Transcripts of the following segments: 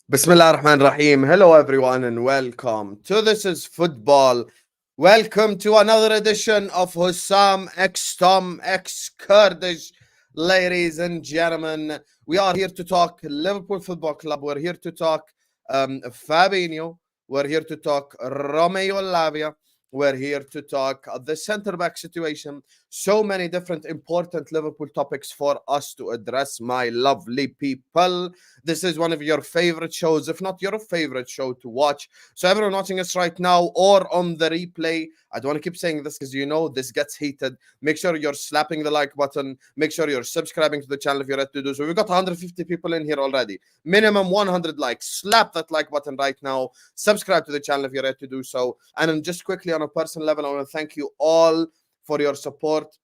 Bismillah ar-Rahman Rahim. Hello everyone and welcome to This is Football. Welcome to another edition of Husam X Tom X Kurdish. Ladies and gentlemen, we are here to talk Liverpool Football Club. We're here to talk Fabinho. We're here to talk Romeo Lavia. We're here to talk the centre-back situation. So many different important Liverpool topics for us to address, my lovely people. This is one of your favorite shows, if not your favorite show to watch. So everyone watching us right now or on the replay, I don't want to keep saying this because you know this gets heated. Make sure you're slapping the like button. Make sure you're subscribing to the channel if you're ready to do so. We've got 150 people in here already. Minimum 100 likes. Slap that like button right now. Subscribe to the channel if you're ready to do so. And then just quickly on a personal level, I want to thank you all for your support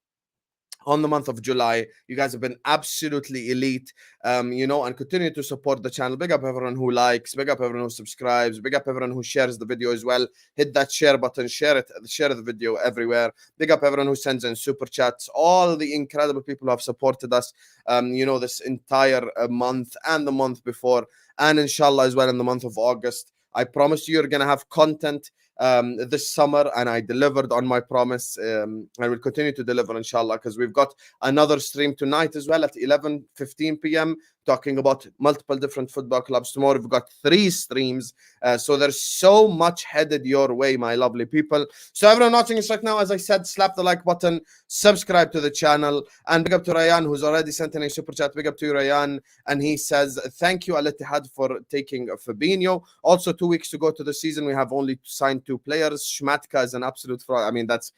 on the month of July. You guys have been absolutely elite, and continue to support the channel. Big up everyone who likes, big up everyone who subscribes, big up everyone who shares the video as well. Hit that share button, share the video everywhere. Big up everyone who sends in super chats, all the incredible people who have supported us, this entire month and the month before, and inshallah as well in the month of August. I promised you're going to have content this summer, and I delivered on my promise. I will continue to deliver, inshallah, because we've got another stream tonight as well at 11:15 p.m. talking about multiple different football clubs. Tomorrow we've got 3 streams, so there's so much headed your way, my lovely people. So everyone watching us right now, as I said, slap the like button, subscribe to the channel, and big up to Ryan, who's already sent in a super chat. Big up to you, Ryan, and he says thank you Al Ittihad for taking Fabinho. Also, 2 weeks to go to the season, we have only signed 2 players. Schmatka is an absolute fraud. I mean, that's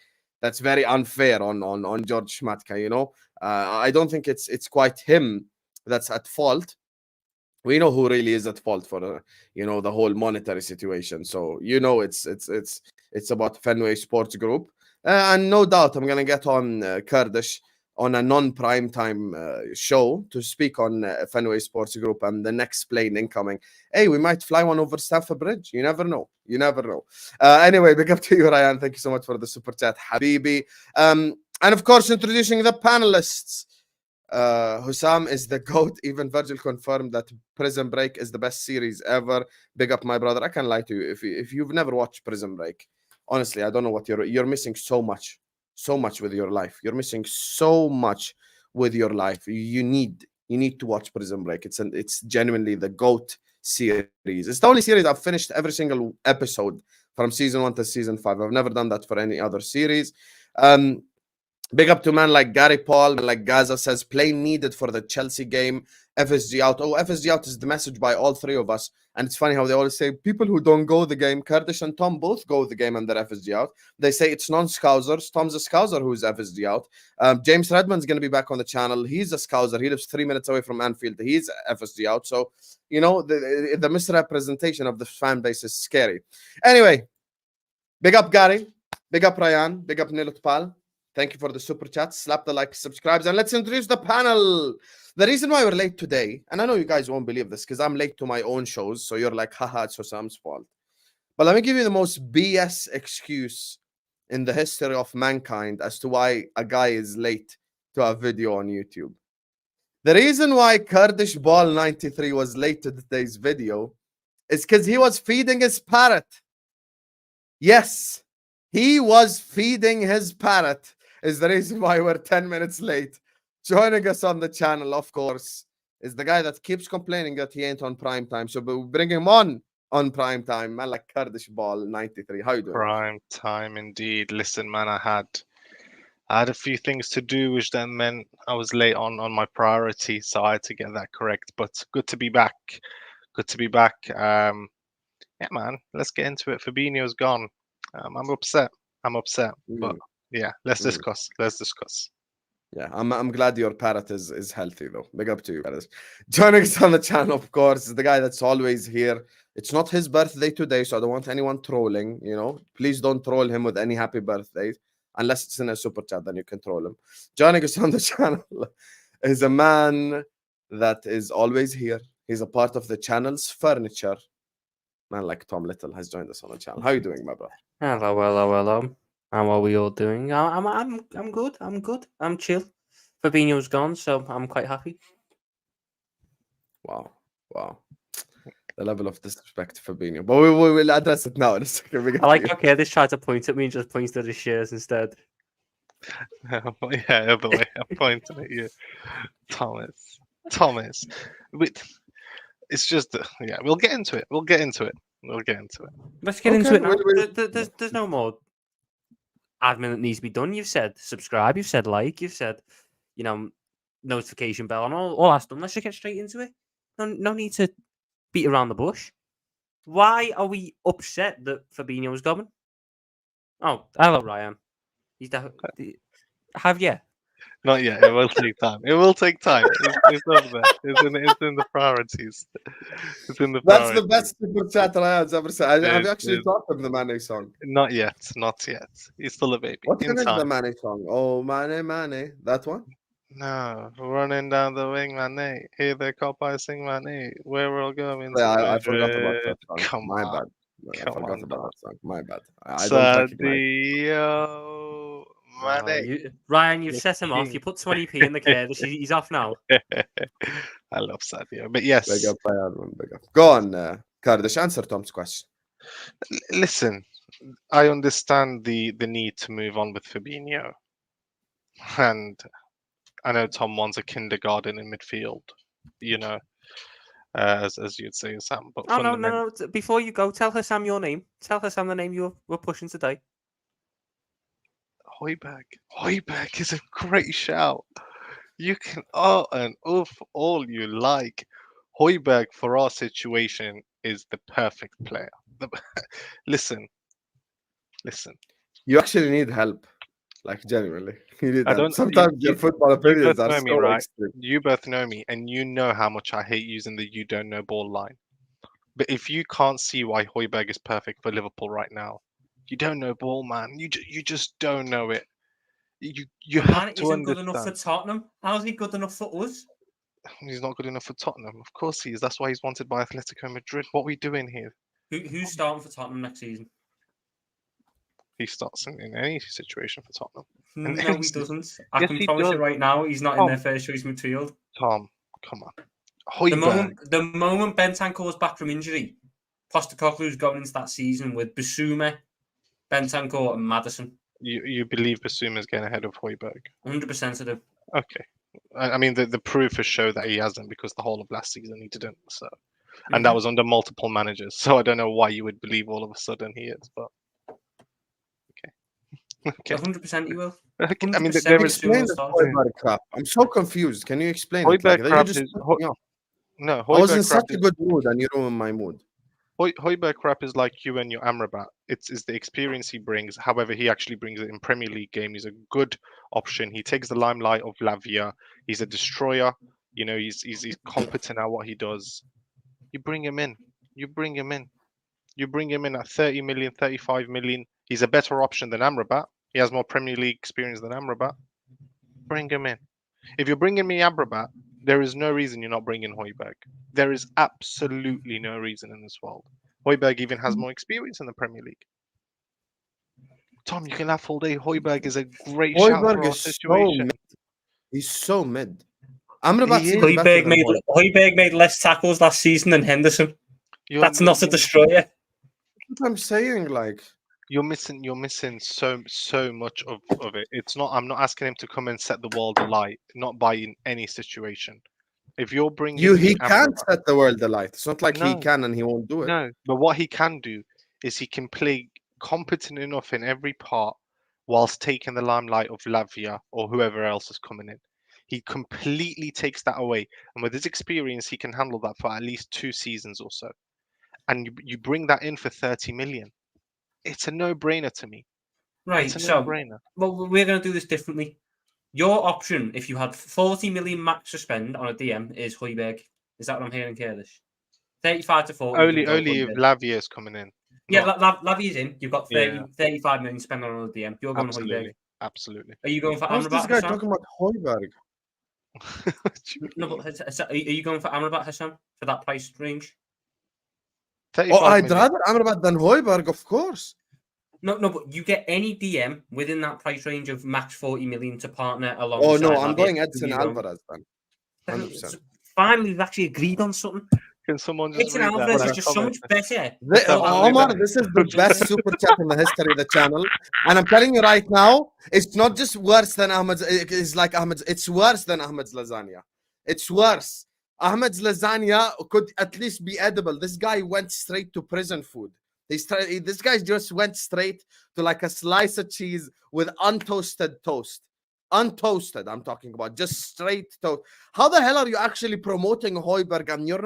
very unfair on George Schmatka. I don't think it's quite him that's at fault. We know who really is at fault for the whole monetary situation. So it's about Fenway Sports Group, and no doubt I'm gonna get on Kurdish on a non-prime time show to speak on Fenway Sports Group and the next plane incoming. Hey, we might fly one over Stamford Bridge. You never know. Anyway, big up to you, Ryan. Thank you so much for the super chat, Habibi. And of course, introducing the panelists. Husam is the GOAT. Even Virgil confirmed that Prison Break is the best series ever. Big up, my brother. I can't lie to you. If you've never watched Prison Break, honestly, I don't know what you're missing so much with your life. You're missing so much with your life. You need to watch Prison Break. It's genuinely the GOAT series. It's the only series I've finished every single episode from season 1 to season 5. I've never done that for any other series. Big up to man like Gary Paul, like Gaza says, play needed for the Chelsea game. FSG out. Oh, FSG out is the message by all 3 of us. And it's funny how they always say people who don't go the game, Kurdish and Tom both go the game under FSG out. They say it's non-Scousers. Tom's a Scouser who's FSG out. James Redmond's going to be back on the channel. He's a Scouser. He lives 3 minutes away from Anfield. He's FSG out. So, the misrepresentation of the fan base is scary. Anyway, big up Gary. Big up Ryan. Big up Nilut Pal. Thank you for the super chat. Slap the like, subscribes, and let's introduce the panel. The reason why we're late today, and I know you guys won't believe this because I'm late to my own shows, so you're like, haha, it's Husam's fault. But let me give you the most BS excuse in the history of mankind as to why a guy is late to a video on YouTube. The reason why Kurdish Ball 93 was late to today's video is because he was feeding his parrot. Yes, he was feeding his parrot. Is the reason why we're 10 minutes late. Joining us on the channel, of course, is the guy that keeps complaining that he ain't on prime time. So we'll bring him on prime time. Man like Kurdish Ball 93. How you doing? Prime time indeed. Listen, man, I had a few things to do, which then meant I was late on my priority, so I had to get that correct. But good to be back. Yeah, man, let's get into it. Fabinho's gone. I'm upset, but yeah, let's discuss. Yeah, I'm glad your parrot is healthy though. Big up to you, parrot. Joining us on the channel, of course, is the guy that's always here. It's not his birthday today, so I don't want anyone trolling. Please don't troll him with any happy birthday, unless it's in a super chat. Then you can troll him. Joining us on the channel is a man that is always here. He's a part of the channel's furniture. Man like Tom Little has joined us on the channel. How are you doing, my brother? Hello. How are we all doing? I'm good. I'm chill. Fabinho's gone, so I'm quite happy. Wow. the level of disrespect to Fabinho. But we will address it now in a second. I like okay, this tried to point at me and just points to the shares instead. Yeah, other way. I'm pointing at you, Thomas. It's just yeah. We'll get into it. Let's get into it now. There's no more admin that needs to be done. You've said subscribe. You've said like. You've said notification bell and all that's done. Let's just get straight into it. No need to beat around the bush. Why are we upset that Fabinho's going? Oh, hello, Ryan. Have you? Not yet. It will take time. It's up there. It's in the priorities. It's in the That's priorities. the best super chat Ryan's ever said. Have you actually taught him the Mane song? Not yet. He's still a baby. What is the Mane song? Oh, Mane. That one? No, running down the wing, Mane. Hear the copper sing, Mane. Where we're all going. I forgot about that song. Come My on. bad. I forgot about that song. My bad. I don't recognize. Sadio Mane. Ryan, you've set him off. You put 20p in the Kurdish. He's off now. I love Sadio, but yes. Big up, big up. Go on, Kurdish. Answer Tom's question. Listen, I understand the need to move on with Fabinho, and I know Tom wants a kindergarten in midfield. As you'd say, Sam. But no. Before you go, tell Husam your name. Tell Husam the name you were pushing today. Højbjerg is a great shout. You can and all you like. Højbjerg for our situation is the perfect player. Listen. You actually need help. Like, genuinely. You need help. don't- Sometimes your football opinions both are know me, so right? extreme. You both know me, and you know how much I hate using the "you don't know" ball line. But if you can't see why Højbjerg is perfect for Liverpool right now, you don't know ball, man. You just don't know it. You have to isn't understand. good enough for Tottenham. How's he good enough for us? He's not good enough for Tottenham. Of course he is. That's why he's wanted by Atletico Madrid. What are we doing here? Who's starting for Tottenham next season? He starts in any situation for Tottenham. No, he doesn't. I can he promise does. you right now, he's not in their first choice midfield. Tom, come on. The moment Bentancur's back from injury, Postecoglou's going into that season with Bissouma, Bentancur, and Maddison. You believe Bissouma's getting ahead of Højbjerg? 100% of them. Okay. I mean, the proof has shown that he hasn't, because the whole of last season he didn't. So, and that was under multiple managers. So I don't know why you would believe all of a sudden he is, but okay. 100% you will. Okay. I mean, Explain the Højbjerg crap. I'm so confused. Can you explain it? Højbjerg crap is... No, I was in such a good mood and you ruined my mood. Højbjerg crap is like you and your Amrabat. It's the experience he brings. However, he actually brings it in Premier League game. He's a good option. He takes the limelight of Lavia. He's a destroyer. He's competent at what he does. You bring him in. You bring him in at 30 million, 35 million. He's a better option than Amrabat. He has more Premier League experience than Amrabat. Bring him in. If you're bringing me Amrabat, there is no reason you're not bringing Højbjerg. There is absolutely no reason in this world. Højbjerg even has more experience in the Premier League. Tom, you can laugh all day. Højbjerg is a great shout for our situation. He's so mid. Højbjerg made less tackles last season than Henderson. That's not a destroyer. What I'm saying, like, you're missing so much of it. It's not. I'm not asking him to come and set the world alight. Not by in any situation. If you're bringing he can't set the world alight. It's not like he can and he won't do it. No, but what he can do is he can play competent enough in every part, whilst taking the limelight of Lavia or whoever else is coming in. He completely takes that away, and with his experience, he can handle that for at least 2 seasons or so. And you bring that in for 30 million. It's a no-brainer to me. Right, no-brainer. Well, we're going to do this differently. Your option, if you had 40 million max to spend on a DM, is Højbjerg. Is that what I'm hearing, Kurdish? 35 to 40. Only if Lavia is coming in. Yeah, Lavia's in. You've got 35 million spent on a DM. You're going Højbjerg. Absolutely. Are you going for Amrabat? This guy talking about Højbjerg? No, but are you going for Amrabat, Husam, for that price range? I'd rather Amrabat than Højbjerg, of course. No, but you get any DM within that price range of max 40 million to partner along. Oh no, I'm going Edson Alvarez then. 100%. Finally, we've actually agreed on something. Can someone just Edson read that? Alvarez in is the just so much comments? better. Omar, this is the best super chat in the history of the channel. And I'm telling you right now, it's not just worse than Ahmed's. It's like Ahmed's. It's worse than Ahmed's lasagna. It's worse. Ahmed's lasagna could at least be edible. This guy went straight to prison food. This guy just went straight to like a slice of cheese with untoasted toast. Untoasted, I'm talking about. Just straight toast. How the hell are you actually promoting Højbjerg and you're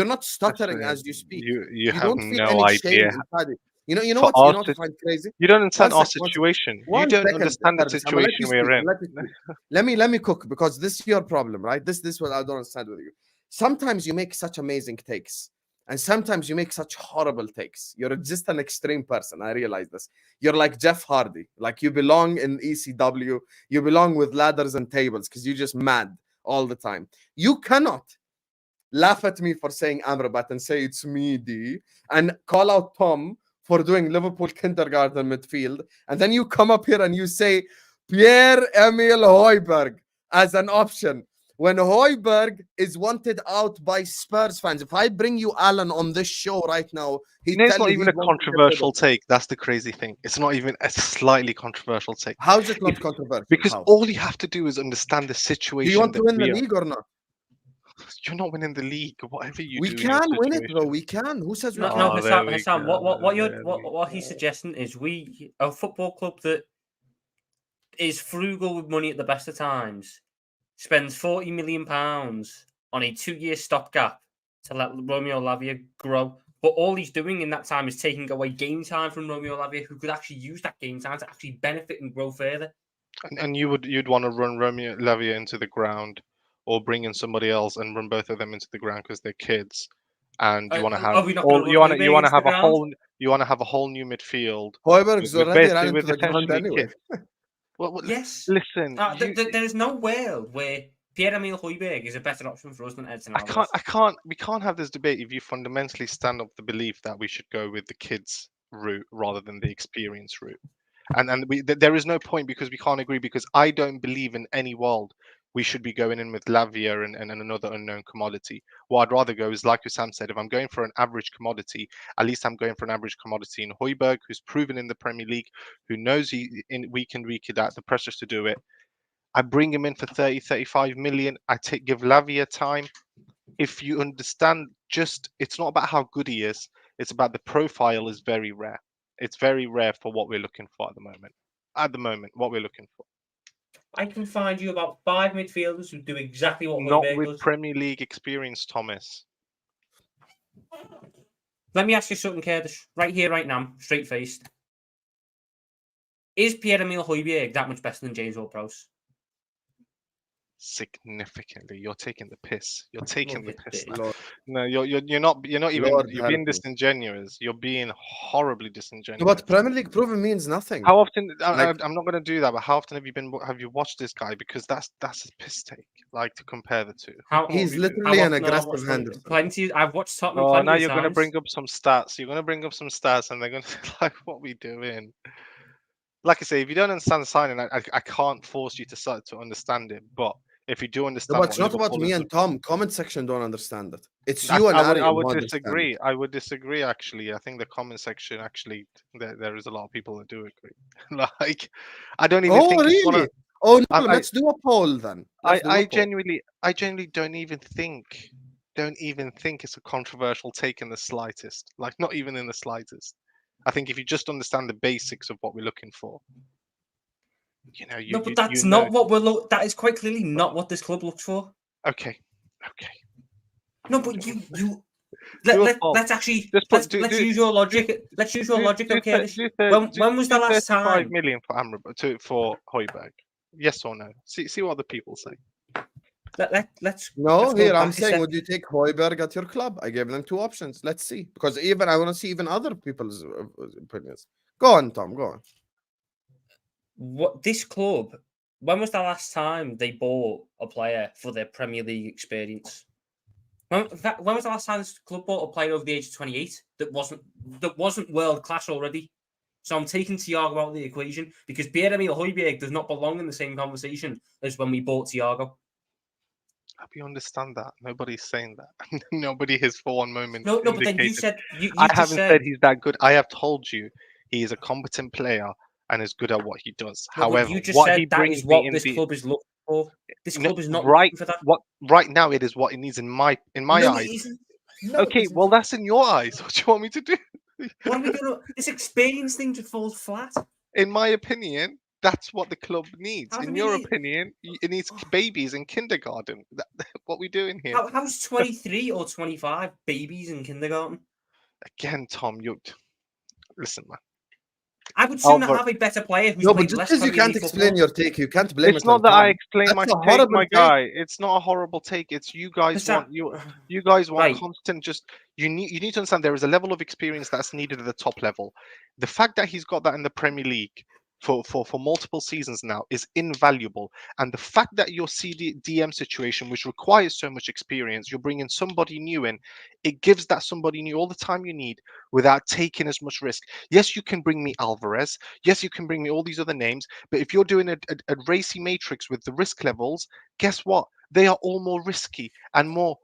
not stuttering Listen, as you speak? You have don't feel no any idea. shame inside it. You know For what I us, find crazy? You don't understand One our sec, one sec. situation. You One don't second, understand the Kurdish. I'm gonna let situation you we're speak. in. Let me cook, because this is your problem, right? This is what I don't understand with you. Sometimes you make such amazing takes, and sometimes you make such horrible takes. You're just an extreme person. I realize this. You're like Jeff Hardy. Like, you belong in ECW. You belong with ladders and tables because you're just mad all the time. You cannot laugh at me for saying Amrabat and say it's me, D, and call out Tom for doing Liverpool kindergarten midfield, and then you come up here and you say Pierre-Emile Højbjerg as an option when Højbjerg is wanted out by Spurs fans. If I bring you Alan on this show right now, It's not even a controversial take. That's the crazy thing. It's not even a slightly controversial take. How is it not controversial? Because all you have to do is understand the situation. Do you want to win the league or not? You're not winning the league. Whatever you we do, can win it though. We can. Who says we No, can't? Husam, what he's suggesting is we a football club that is frugal with money at the best of times spends £40 million on a 2-year stopgap to let Romeo Lavia grow. But all he's doing in that time is taking away game time from Romeo Lavia, who could actually use that game time to actually benefit and grow further. And you'd want to run Romeo Lavia into the ground, or bring in somebody else and run both of them into the ground because they're kids, and you want to have you want to have a whole new midfield. Højbjerg's already ran into the ground anyway. Well, yes. Listen, there is no world where Pierre-Emile Højbjerg is a better option for us than Edson Alvarez. We can't have this debate if you fundamentally stand up the belief that we should go with the kids route rather than the experience route. And there is no point, because we can't agree, because I don't believe in any world we should be going in with Lavia and another unknown commodity. What I'd rather go is, like Husam said, if I'm going for an average commodity, at least I'm going for an average commodity in Højbjerg, who's proven in the Premier League, who knows week in, week out, the pressures to do it. I bring him in for 30-35 million. Give Lavia time. If you understand, it's not about how good he is. It's about the profile is very rare. It's very rare for what we're looking for at the moment. What we're looking for. I can find you about 5 midfielders who do exactly what Not Højbjerg with does. Premier League experience, Thomas. Let me ask you something, Kurdish. Right here, right now, straight faced. Is Pierre-Emile Højbjerg that much better than James Ward-Prowse? Significantly. You're taking the piss. You're taking the piss. Lord. No, you're not even. Lord, you're being disingenuous. You're being horribly disingenuous. But Premier League proven means nothing. How often? I'm not going to do that. But how often have you watched this guy? Because that's a piss take. Like, to compare the two. He's literally an aggressive Henderson. Plenty. I've watched Tottenham. Oh, now you're going to bring up some stats. You're going to bring up some stats, and they're going to like, what we doing? Like I say, if you don't understand the signing, I can't force you to understand it. But if you do understand, but it's not about me and Tom. Comment section don't understand it. It's you and Ari. I would disagree. I would disagree. Actually, I think the comment section there is a lot of people that do agree. Like, I don't even. think really? Let's do a poll then. I genuinely don't even think it's a controversial take in the slightest. Like, not even in the slightest. I think if you just understand the basics of what we're looking for, but that's not what we're that is quite clearly not what this club looks for. Okay. No, but let's actually let's use your logic. Let's use your logic. Okay. When was the last time? 5 million for Højbjerg? Yes or no? See what the people say. Let's I'm saying, would you take Højbjerg at your club? I gave them 2 options. Let's see, because I want to see even other people's opinions. Go on, Tom. Go on. What this club? When was the last time they bought a player for their Premier League experience? When was the last time this club bought a player over the age of 28 that wasn't world class already? So I'm taking Thiago out of the equation, because Pierre-Emile Højbjerg does not belong in the same conversation as when we bought Thiago. hope you understand that. Nobody's saying that. Nobody has for one moment No, but then you indicated. said you I just haven't said said he's that good. I have told you he is a competent player and is good at what he does. no, but However, you just what he said that brings is me what in this the club is looking for. This no, club is not right looking for that. right now it is what it needs in my No, it eyes. isn't. No, it Okay, isn't. well that's in your eyes. What do you want me to do? What are we gonna? This experience thing just falls flat. In my opinion, that's what the club needs. How do In we your need? opinion, it needs babies in kindergarten. What we doing here? How's 23 or 25 babies in kindergarten? Again, Tom, you listen, man. I would sooner Alvar, have a better player who's No, but played just less because you Premier can't League explain football. your take, you can't blame it's it on not that I Tom. explain my That's a take, horrible my take. guy. It's not a horrible take. It's you guys want Husam, you guys want right? constant. Just you need to understand there is a level of experience that's needed at the top level. The fact that he's got that in the Premier League for multiple seasons now is invaluable. And the fact that your DM situation, which requires so much experience, you're bringing somebody new in, it gives that somebody new all the time you need without taking as much risk. Yes, you can bring me Alvarez. Yes, you can bring me all these other names. But if you're doing a racy matrix with the risk levels, guess what? They are all more risky and more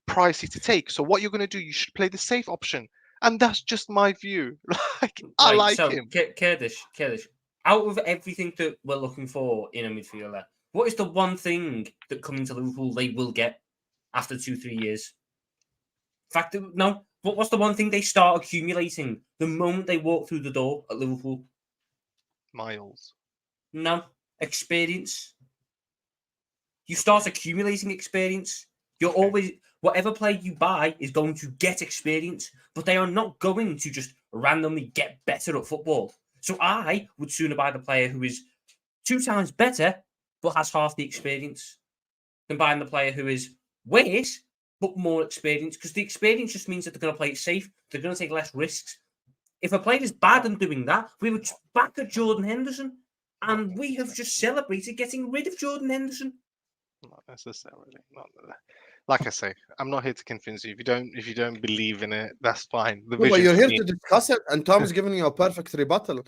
pricey to take. So what you're going to do, you should play the safe option. And that's just my view. Like, I Right. like So, him. Kurdish, out of everything that we're looking for in a midfielder, what is the one thing that coming to Liverpool they will get after 2-3 years? Fact, no. What's the one thing they start accumulating the moment they walk through the door at Liverpool? Miles. No, experience. You start accumulating experience. You're Okay. always whatever player you buy is going to get experience, but they are not going to just randomly get better at football. So I would sooner buy the player who is 2 times better but has half the experience than buying the player who is worse but more experience, because the experience just means that they're going to play it safe. They're going to take less risks. If a player is bad in doing that, we would back at Jordan Henderson, and we have just celebrated getting rid of Jordan Henderson. Not necessarily. Not like I say, I'm not here to convince you. If you don't believe in it, that's fine. The No, but vision you're for here me. to discuss it, and Tom's giving you a perfect rebuttal.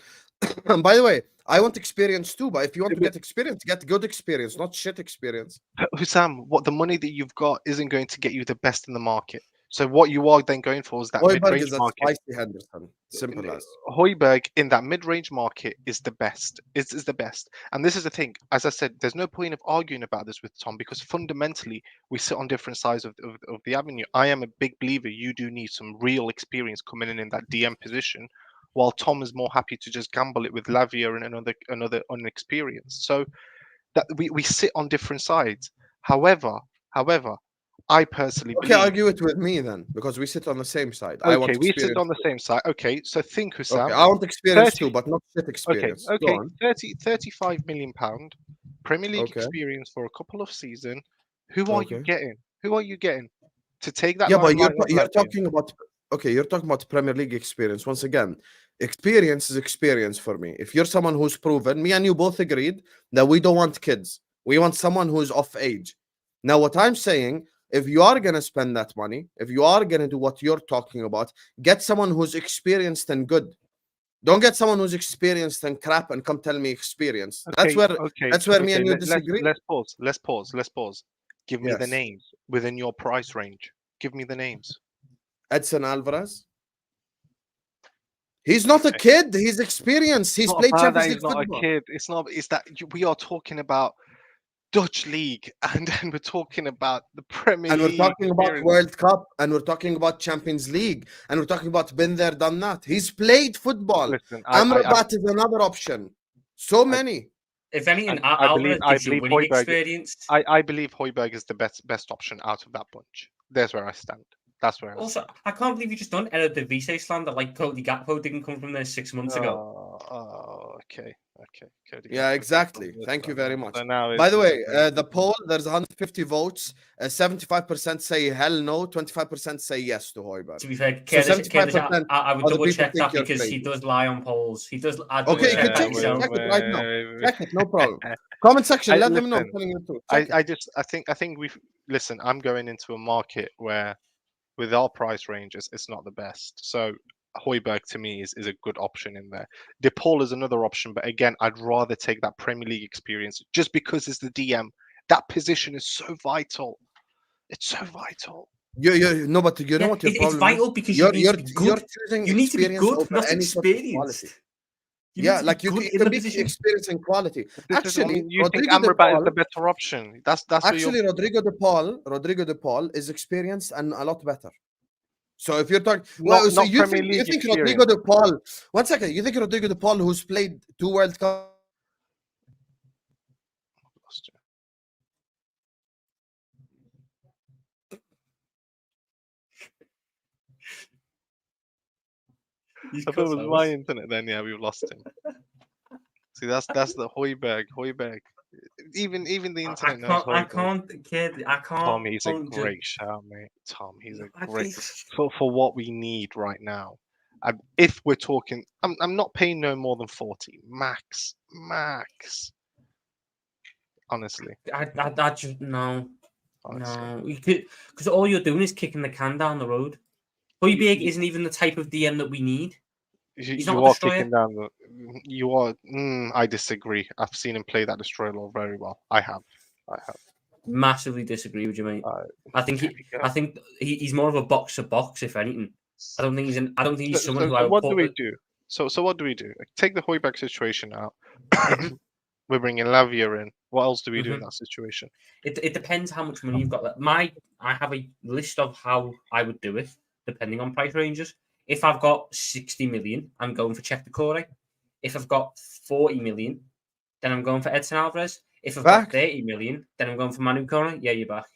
And by the way, I want experience too, but if you want to get experience, get good experience, not shit experience. Husam, what the money that you've got isn't going to get you the best in the market. So what you are then going for is that Hoiberg mid-range is a market. spicy Henderson. Simple as. Højbjerg in that mid-range market is the best. Is the best. And this is the thing. As I said, there's no point of arguing about this with Tom because fundamentally we sit on different sides of the avenue. I am a big believer you do need some real experience coming in that DM position, while Tom is more happy to just gamble it with Lavia and another unexperienced. So that we sit on different sides. However, I personally Okay, believe. argue it with me then, because we sit on the same side. I want Okay, we sit experience on the too. same side. Okay, so think, Okay, Husam, I want experience 30. too, but not shit Okay, experience. Go okay, on. 35 million pound Premier League Okay, experience for a couple of seasons. Who are you okay. getting? Who are you getting to take that Yeah, but limelight of you're Lavia? talking about you're talking about Premier League experience. Once again, experience is experience for me. If you're someone who's proven, me and you both agreed that we don't want kids. We want someone who's of age. Now, what I'm saying, if you are gonna spend that money, if you are gonna do what you're talking about, get someone who's experienced and good. Don't get someone who's experienced and crap and come tell me experience. Okay, okay, That's where me okay. and you Let's disagree. let's pause. Let's pause. Let's pause. Give me the Yes. names within your price range. Give me the names. Edson Alvarez. He's not a kid. He's experienced. He's Not played about that Champions he's League not a football. kid. It's not. It's that we are talking about Dutch league, and then we're talking about the Premier And we're League talking about experience. World Cup, and we're talking about Champions League, and we're talking about been there, done that. He's played football. Listen, Amrabat is another option. So many. If anything, I believe Alvarez gives you winning Højbjerg. experience. I believe Højbjerg is the best option out of that bunch. There's where I stand. That's where I Also, stand. I can't believe you just done Eredivisie slander like Cody Gakpo didn't come from there 6 months ago. Okay. Cody Yeah, Gakpo exactly. from this Thank you one very now. much. So now By the way, it's the poll, there's 150 votes. 75% say hell no, 25% say yes to Højbjerg. To be fair, So Kurdish, 75% I would of the double people check think that you're because he crazy. does lie on polls. He does. I double Okay, you check can that. check it. So Check it right now. Check it, no problem. Comment section, let them know. I'm telling you the truth. Check it. I think we've listen. I'm going into a market where, with our price range, it's not the best. So Højbjerg to me is a good option in there. De Paul is another option, but again, I'd rather take that Premier League experience just because it's the DM. That position is so vital. It's so vital. No, but you know what your problem is? It's vital because you need to be good. Choosing You need to be experience good, over not any sort of quality. experienced. Yeah, like you can be experienced in quality. Actually, you think Amrabat is the better option? That's actually Rodrigo de Paul is experienced and a lot better. So if you're talking, well, so you think Rodrigo de Paul? 1 second, you think Rodrigo de Paul, who's played 2 World Cups? I thought it was my internet then. Yeah, we've lost him. See, that's the Højbjerg. Even the internet knows Højbjerg. I can't. Tom, he's a great shout, mate. Tom, he's a great for what we need right now. If we're talking, I'm not paying no more than 40 max. Honestly, I just no. You could, because all you're doing is kicking the can down the road. Højbjerg isn't even the type of DM that we need. He's not a destroyer. Kicking down the. You are. I disagree. I've seen him play that destroyer role very well. I have. Massively disagree with you, mate. I think he's more of a box to box, if anything. I don't think he's someone who I would. What do we do? So what do we do? Take the Højbjerg situation out. We're bringing Lavia in. What else do we do in that situation? It depends how much money you've got. I have a list of how I would do it, depending on price ranges. If I've got 60 million, I'm going for Czech Decore. If I've got 40 million, then I'm going for Edson Alvarez. If I've got 30 million, then I'm going for Manu Kone. Yeah, you're back.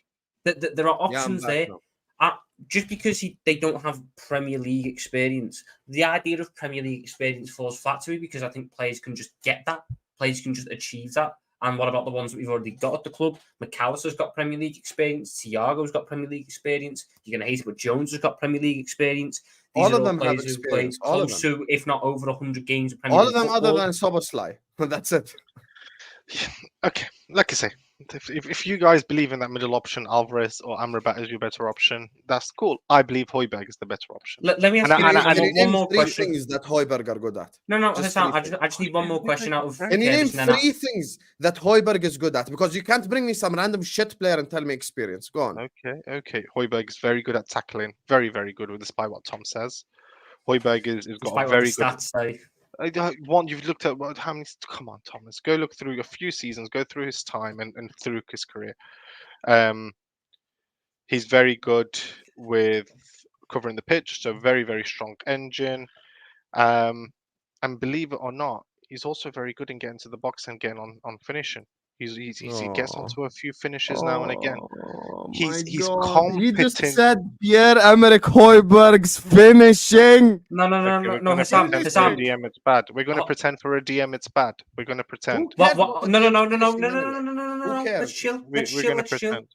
There are options there. Just because they don't have Premier League experience, the idea of Premier League experience falls flat to me because I think players can just get that. Players can just achieve that. And what about the ones that we've already got at the club? McAllister's got Premier League experience. Thiago's got Premier League experience. You're going to hate it, but Jones has got Premier League experience. All of them have experience. Close to, if not over 100 games of Premier League. All of them other than Szoboszlai. That's it. Okay, like I say, if you guys believe in that middle option, Alvarez or Amrabat is your better option, that's cool. I believe Højbjerg is the better option. Let me ask you one more question. 3 things that Højbjerg are good at. No, Husam, I just need one more question out of. Can you name 3 things that Højbjerg is good at? Because you can't bring me some random shit player and tell me experience. Go on. Okay. Højbjerg is very good at tackling. Very, very good, despite what Tom says. Højbjerg is got a very good. Stats say. You've looked at how many? Come on, Thomas. Go look through a few seasons. Go through his time and through his career. He's very good with covering the pitch. So very, very strong engine. And believe it or not, he's also very good in getting to the box and getting on finishing. He gets onto a few finishes now and again. He's competent. He just said Pierre-Emerick Højbjerg's finishing. No, Husam. DM, it's bad. We're going to pretend for a DM, it's bad. We're going to pretend. What? No. Let's chill. We're going to pretend.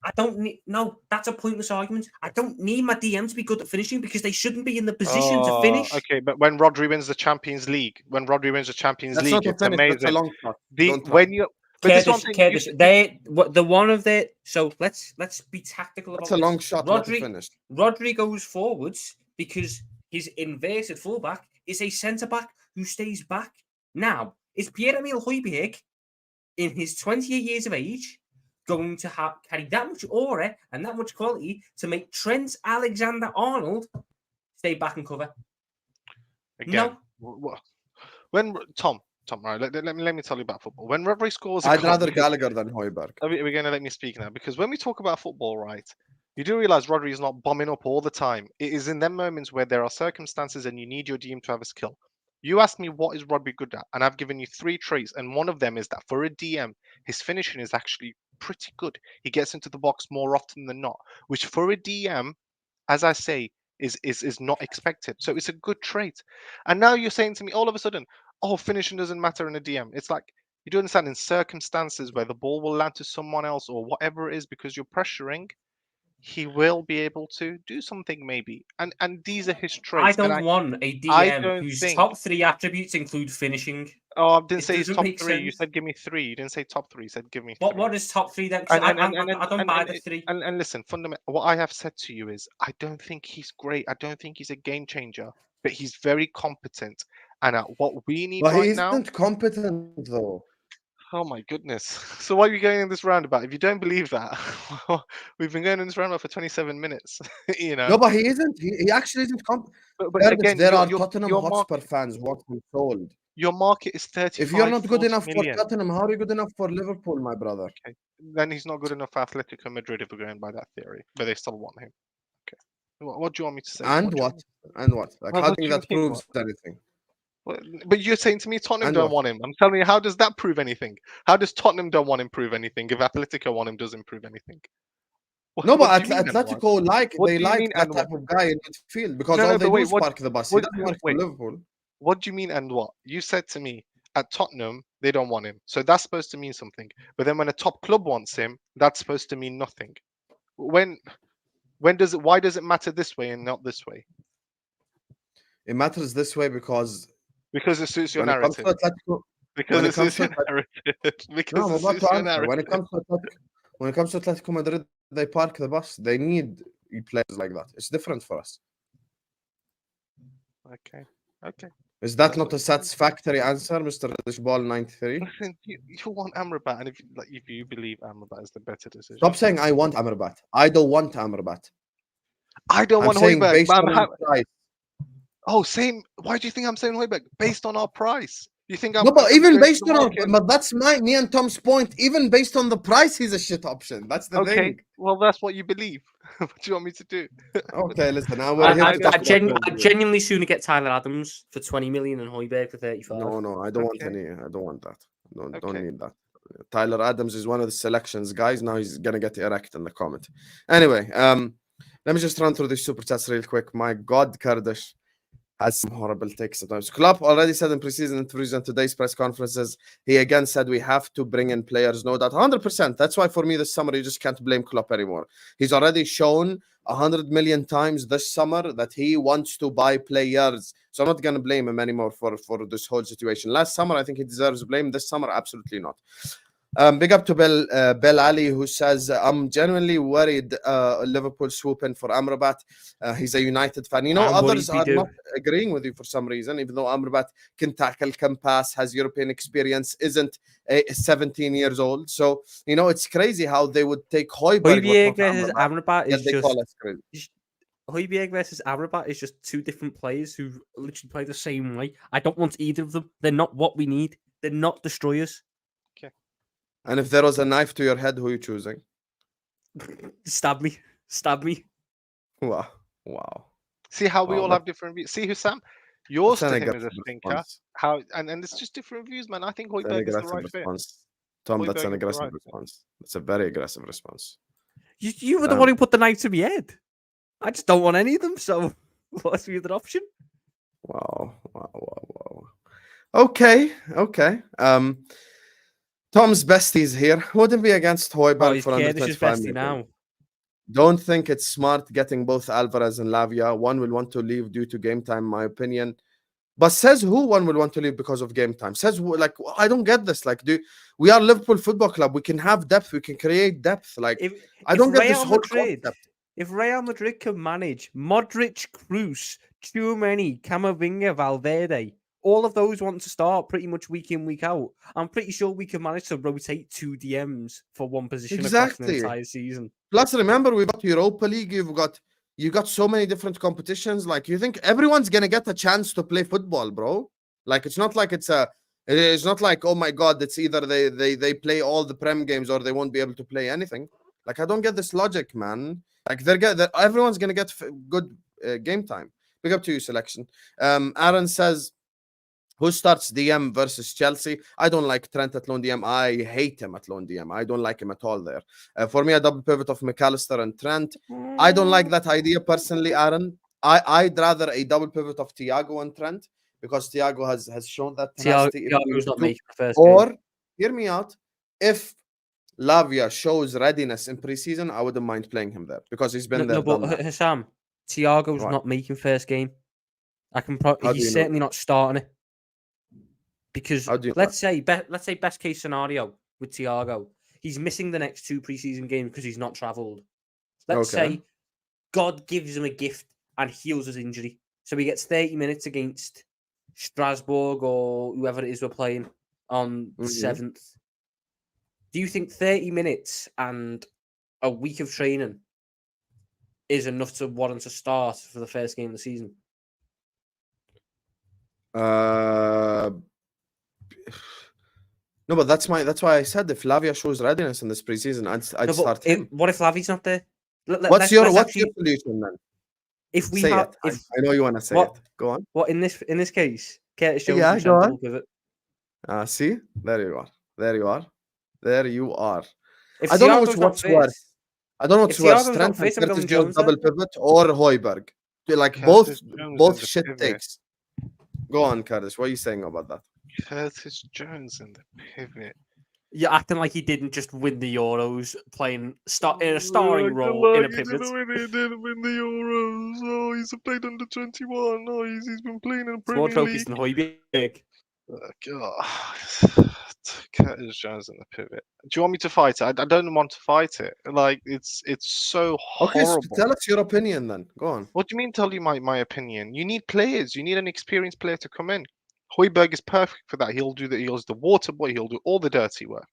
I don't need. No, that's a pointless argument. I don't need my DM to be good at finishing because they shouldn't be in the position to finish. Okay, but when Rodri wins the Champions League, it's amazing. That's a long shot. So let's be tactical about. That's a long shot. Rodri goes forwards because his inverted fullback is a centre back who stays back. Now, is Pierre-Emile Højbjerg in his 28 years of age going to carry that much aura and that much quality to make Trent Alexander-Arnold stay back and cover? Again, no. When Tom, right? Let me tell you about football. When Rodri scores, I'd rather Gallagher than Højbjerg. We're going to let me speak now because when we talk about football, right? You do realize Rodri is not bombing up all the time. It is in them moments where there are circumstances and you need your DM to have a skill. You asked me what is Rodri good at, and I've given you 3 traits, and one of them is that for a DM, his finishing is actually pretty good. He gets into the box more often than not, which for a DM, as I say, is not expected. So it's a good trait. And now you're saying to me all of a sudden, finishing doesn't matter in a DM. It's like, you do understand, in circumstances where the ball will land to someone else or whatever it is because you're pressuring, he will be able to do something maybe. And these are his traits. I don't want a DM whose top 3 attributes include finishing. Oh, I didn't say his top 3. You said give me 3. You didn't say top 3. You said give me 3. What is top 3 then? I don't buy the 3. And listen, what I have said to you is I don't think he's great. I don't think he's a game changer, but he's very competent. And at what we need right now... But he isn't competent though. Oh my goodness. So why are you going in this roundabout? If you don't believe that, we've been going in this roundabout for 27 minutes. You know. No, but he isn't. He actually isn't. But again, There are your Tottenham your Hotspur market fans want him sold. your market is If you're 35, not good 40 enough for million. Tottenham, how are you good enough for Liverpool, my brother? Okay. Then he's not good enough for Atletico Madrid if we're going by that theory, but they still want him. Okay. What do you want me to say? And what? And what? Like, how What do you do you think that mean? proves anything? But you're saying to me Tottenham And don't what? want him. I'm telling you, how does that prove anything? How does Tottenham don't want him prove anything if Atletico want him doesn't prove anything? No, What but do you mean and what? Atletico What they do you like mean that and type what? of guy in midfield because No, all no, they but do wait, is park the bus. He what, doesn't work for wait, Liverpool. what do you mean and what? You said to me at Tottenham they don't want him, so that's supposed to mean something. But then when a top club wants him, that's supposed to mean nothing. When does it? Why does it matter this way and not this way? It matters this way because Because it suits your when it comes narrative. to Atletico, Because when it it comes suits to your Atletico, narrative. no, Because I'm it about suits to your answer. narrative. When it comes to Atletico Madrid, they park the bus. They need players like that. It's different for us. Okay. Okay. Is that That's not what a you believe. satisfactory answer, Mr. Dishball 93? Listen, you want Amrabat, and if you believe Amrabat is the better decision, Stop saying I want Amrabat. I don't want Amrabat. I don't I'm want saying Højbjerg, based but on price. oh, same. Why do you think I'm saying Højbjerg? Based on our price. You think No, but I'm even going to based the on market? but that's me and Tom's point. Even based on the price, he's a shit option. That's the Okay, thing. well that's what you believe. What do you want me to do? Okay, listen. Now we're here to talk about I'd genuinely sooner get Tyler Adams for 20 million and Højbjerg for 35. No, I don't want Okay. any. I don't want that. Don't Okay. need that. Tyler Adams is one of the selections guys. Now he's gonna get erect in the comment. Anyway, let me just run through these super chats real quick. My God, Kurdish has some horrible takes sometimes. Klopp already said in preseason interviews and today's press conferences, he again said we have to bring in players, no doubt, 100%. That's why for me this summer you just can't blame Klopp anymore. He's already shown 100 million times this summer that he wants to buy players. So I'm not going to blame him anymore for this whole situation. Last summer, I think he deserves blame. This summer, absolutely not. Big up to Bel Ali, who says, I'm genuinely worried Liverpool swooping for Amrabat. He's a United fan. You know, others are not agreeing with you for some reason, even though Amrabat can tackle, can pass, has European experience, isn't 17 years old. So, you know, it's crazy how they would take Højbjerg versus Amrabat is they just... call us crazy. Højbjerg versus Amrabat is just two different players who literally play the same way. I don't want either of them. They're not what we need. They're not destroyers. Okay. And if there was a knife to your head, who are you choosing? Stab me. Stab me. Wow. See how we all have different views. See, Husam, yours to him is a stinker. And it's just different views, man. I think Højbjerg is the right fit. Tom, that's an aggressive response. That's a very aggressive response. You were the one who put the knife to my head. I just don't want any of them, so what's the other option? Wow. Okay. Tom's besties here. Wouldn't be against Højbjerg for under 25 million. Now. Don't think it's smart getting both Alvarez and Lavia. One will want to leave due to game time, my opinion. But says who one will want to leave because of game time? Says like I don't get this. Like, we are Liverpool Football Club. We can have depth. We can create depth. Like I don't get this whole concept. If Real Madrid can manage Modric, Kroos, Tchouameni, Camavinga, Valverde, all of those want to start pretty much week in, week out. I'm pretty sure we can manage to rotate 2 DMs for one position across the entire season. Plus, remember, we've got Europa League. You got so many different competitions. Like, you think everyone's gonna get a chance to play football, bro? Like, it's not like it's not like, oh my God, it's either they play all the Prem games or they won't be able to play anything. Like, I don't get this logic, man. Like, everyone's gonna get good game time. Big up to you, selection. Aaron says, who starts DM versus Chelsea? I don't like Trent at lone DM. I hate him at lone DM. I don't like him at all there. For me, a double pivot of McAllister and Trent. I don't like that idea personally, Aaron. I'd rather a double pivot of Thiago and Trent because Thiago has shown that tenacity. Thiago's not making the first game. Hear me out, if Lavia shows readiness in preseason, I wouldn't mind playing him there because he's been there. No, but Husam, Thiago's not making first game. He's certainly not starting it. Because let's say best case scenario with Thiago, he's missing the next 2 preseason games because he's not travelled. Let's say God gives him a gift and heals his injury, so he gets 30 minutes against Strasbourg or whoever it is we're playing on the 7th. Do you think 30 minutes and a week of training is enough to warrant a start for the first game of the season? No, but that's why I said if Lavia shows readiness in this preseason, I'd start him. What if Lavia's not there? What's your solution then? If we say have, it. I know you want to say it. Go on. What in this case? Curtis Jones, yeah, go on. Pivot. See, there you are. There you are. There you are. If I don't know what's worse. I don't know what's worse. Trent and Curtis Jones double pivot or Højbjerg. Like Curtis both shit takes. Go on, Curtis. What are you saying about that? Curtis Jones in the pivot. You're acting like he didn't just win the Euros playing in a starring role in a pivot. He didn't win the Euros. Oh, he's played under 21. Oh, he's been playing in the Premier League. More trophies than Højbjerg. Curtis Jones in the pivot. Do you want me to fight it? I don't want to fight it. Like it's so horrible. Okay, so tell us your opinion then. Go on. What do you mean? Tell you my opinion? You need players. You need an experienced player to come in. Højbjerg is perfect for that. He'll do He's the water boy. He'll do all the dirty work.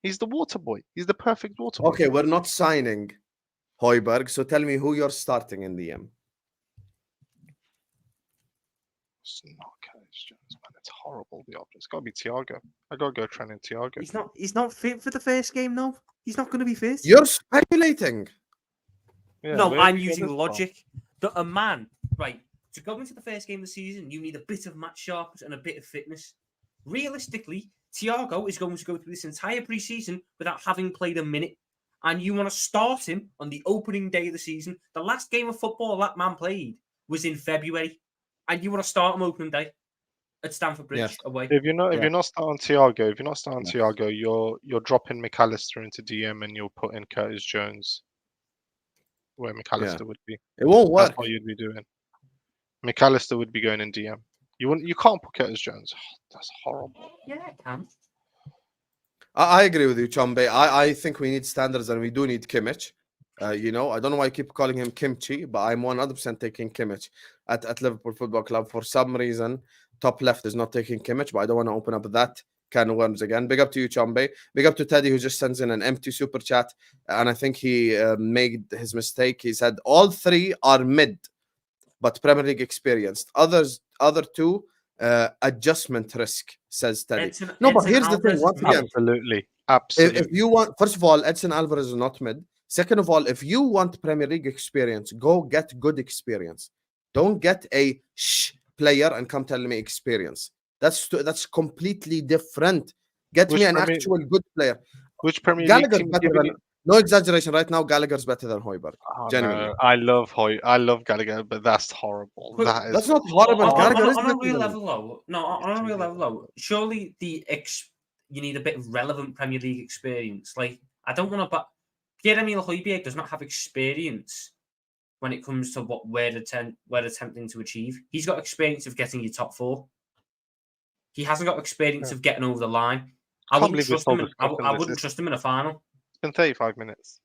He's the water boy. He's the perfect water boy. Okay, we're not signing Højbjerg, so tell me who you're starting in the M. It's not Curtis Jones, man. It's horrible. It's got to be Thiago. I got to go training Thiago. He's not fit for the first game, no. He's not going to be fit. You're speculating. Yeah, no, I'm using logic. A man, right? To go into the first game of the season, you need a bit of match sharpness and a bit of fitness. Realistically, Thiago is going to go through this entire pre-season without having played a minute. And you want to start him on the opening day of the season. The last game of football that man played was in February. And you want to start him opening day at Stamford Bridge away. If you're not starting Thiago, you're dropping McAllister into DM and you'll put in Curtis Jones where McAllister would be. It won't work. That's what you'd be doing. McAllister would be going in DM. You can't put Curtis Jones. Oh, that's horrible. Yeah, I can. I agree with you, Chombe. I think we need standards and we do need Kimmich. I don't know why I keep calling him Kimchi, but I'm 100% taking Kimmich at Liverpool Football Club. For some reason, top left is not taking Kimmich, but I don't want to open up that can of worms again. Big up to you, Chombe. Big up to Teddy, who just sends in an empty super chat. And I think he made his mistake. He said all three are mid, but Premier League experienced. Other two, adjustment risk, says Teddy. But here's the thing. Once again, absolutely. If you want, first of all, Edson Alvarez is not mid. Second of all, if you want Premier League experience, go get good experience. Don't get a player and come tell me experience. That's completely different. Get me an actual good player. Which Premier League team better than, no exaggeration. Right now, Gallagher's better than Højbjerg. Genuinely, no. I love Gallagher, but that's horrible. That's not horrible. On a real level, though. Surely you need a bit of relevant Premier League experience. Like I don't want to, Pierre-Emile Højbjerg does not have experience when it comes to what we're attempting to achieve. He's got experience of getting your top four. He hasn't got experience of getting over the line. I wouldn't trust him in a final. It's been 35 minutes.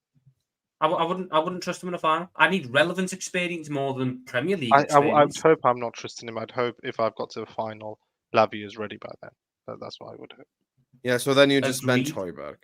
I wouldn't trust him in a final. I need relevant experience more than Premier League I experience. would hope I'm not trusting him. I'd hope if I've got to the final, Lavia is ready by then. That's what I would hope. Yeah, so then you just bench Højbjerg.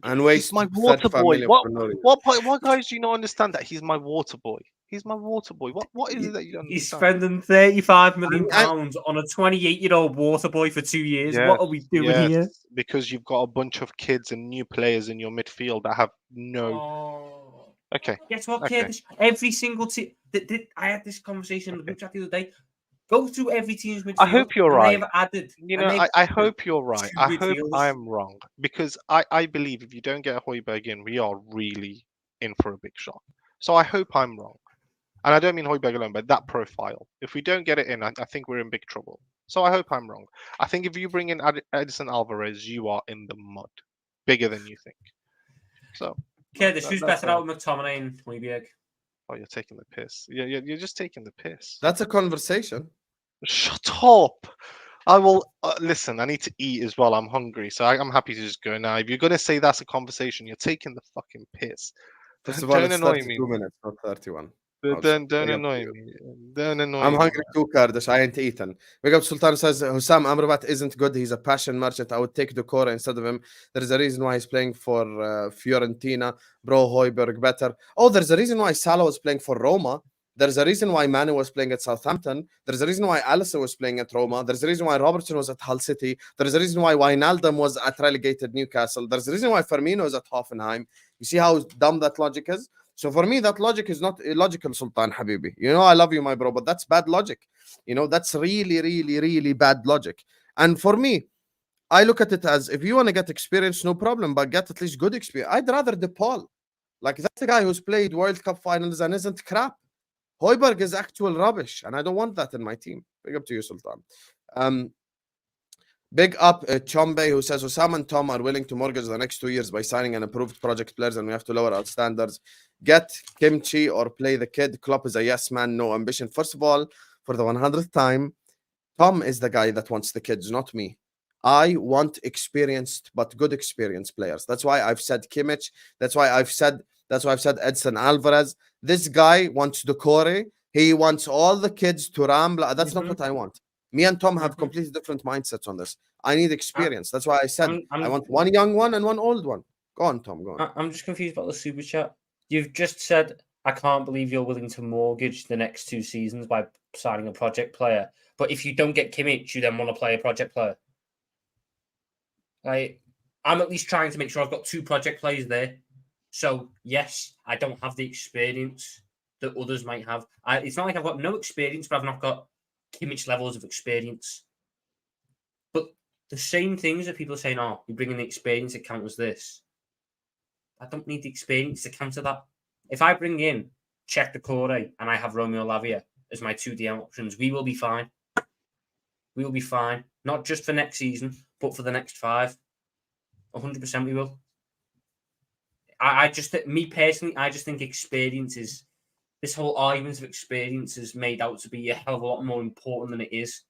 And waste my water boy. What guys do you not understand that he's my water boy? He's my water boy. What is it that you don't understand? He's spending £35 million on a 28-year-old water boy for 2 years. Yes, what are we doing here? Because you've got a bunch of kids and new players in your midfield that have no. Okay. Guess what, Kurdish? Every single team. I had this conversation in the group chat the other day. Go through every team's midfield. I hope you're right. Added, I hope you're right. I hope I'm wrong. Because I believe if you don't get Højbjerg in, we are really in for a big shock. So I hope I'm wrong. And I don't mean Højbjerg alone, but that profile. If we don't get it in, I think we're in big trouble. So I hope I'm wrong. I think if you bring in Edson Alvarez, you are in the mud. Bigger than you think. So. Kurdish, who's better out with McTominay and Højbjerg? Oh, you're taking the piss. You're just taking the piss. That's a conversation. Shut up. I will listen. I need to eat as well. I'm hungry, so I'm happy to just go now. If you're gonna say that's a conversation, you're taking the fucking piss. First of all, it's 32 minutes, not 31. Don't annoy me. Don't annoy I'm me. hungry too, Kurdish. I ain't eaten. Big up Sultan says Husam Amrabat isn't good. He's a passion merchant. I would take Decore instead of him. There's a reason why he's playing for Fiorentina. Bro, Højbjerg better. Oh, there's a reason why Salah was playing for Roma. There's a reason why Manu was playing at Southampton. There's a reason why Alisson was playing at Roma. There's a reason why Robertson was at Hull City. There's a reason why Wijnaldum was at relegated Newcastle. There's a reason why Firmino is at Hoffenheim. You see how dumb that logic is? So for me, that logic is not illogical, Sultan Habibi. You know, I love you, my bro, but that's bad logic. You know, that's really, really, really bad logic. And for me, I look at it as if you want to get experience, no problem, but get at least good experience. I'd rather DePaul. Like, that's a guy who's played World Cup finals and isn't crap. Højbjerg is actual rubbish, and I don't want that in my team. Big up to you, Sultan. Big up Chombe, who says Husam and Tom are willing to mortgage the next 2 years by signing an approved project players, and we have to lower our standards. Get Kimchi or play the kid. Klopp is a yes man, no ambition. First of all, for the 100th time, Tom is the guy that wants the kids, not me. I want experienced but good experienced players. That's why I've said Kimmich. That's why I've said Edson Alvarez. This guy wants Decore. He wants all the kids to ramble. That's not what I want. Me and Tom have completely different mindsets on this. I need experience. That's why I said I want one young one and one old one. Go on, Tom. Go on. I'm just confused about the super chat. You've just said, I can't believe you're willing to mortgage the next 2 seasons by signing a project player. But if you don't get Kimmich, you then want to play a project player. I'm at least trying to make sure I've got 2 project players there. So, yes, I don't have the experience that others might have. It's not like I've got no experience, but I've not got Kimmich levels of experience. But the same things that people are saying, oh, you're bringing the experience that counters this. I don't need the experience to counter that. If I bring in Czech Decore and I have Romeo Lavia as my 2 DM options, we will be fine. We will be fine. Not just for next season, but for the next 5. 100% we will. Me personally, I just think experience is, this whole argument of experience is made out to be a hell of a lot more important than it is.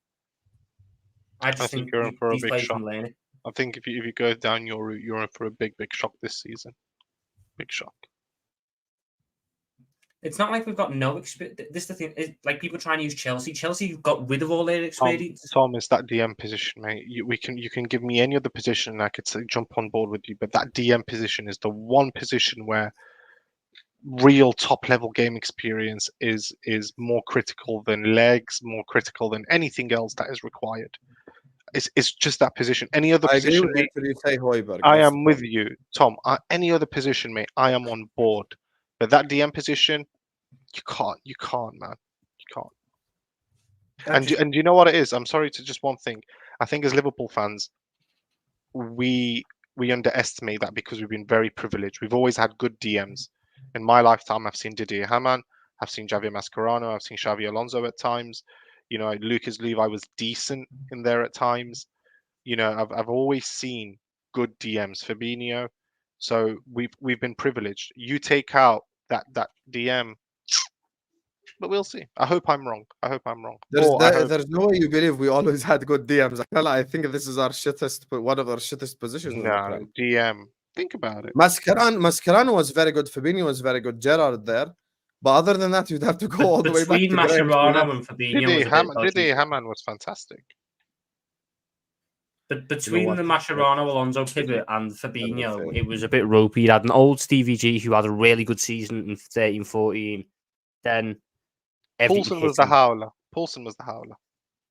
I think you're in for a big shock. I think if you go down your route, you're in for a big shock this season. Big shock. It's not like we've got no experience. This is the thing. Like people trying to use Chelsea. Chelsea got rid of all their experience. Tom, it's that DM position, mate. You can give me any other position, and I could jump on board with you. But that DM position is the one position where real top level game experience is more critical than legs, more critical than anything else that is required. It's just that position. Any other position, mate, you say Højbjerg. I am with you, Tom. Any other position, mate, I am on board. But that DM position, you can't, man. You can't. And you know what it is? I'm sorry to just one thing. I think as Liverpool fans, we underestimate that because we've been very privileged. We've always had good DMs. In my lifetime, I've seen Didier Hamann, I've seen Javier Mascherano, I've seen Xavi Alonso at times. You know, Lucas Levi was decent in there at times. You know, I've always seen good DMs. Fabinho. So we've been privileged. You take out that DM, but we'll see. I hope I'm wrong. There's no way you believe we always had good DMs. I think this is one of our shittest positions. No, DM. Think about it. Mascherano was very good. Fabinho was very good. Gerrard there. But other than that, you'd have to go all the way back to Mascherano and Fabinho. Didier Hamann was fantastic. But between the Mascherano Alonso pivot and Fabinho, it was a bit ropey. You had an old Stevie G who had a really good season in 13-14. Then Poulsen was the howler.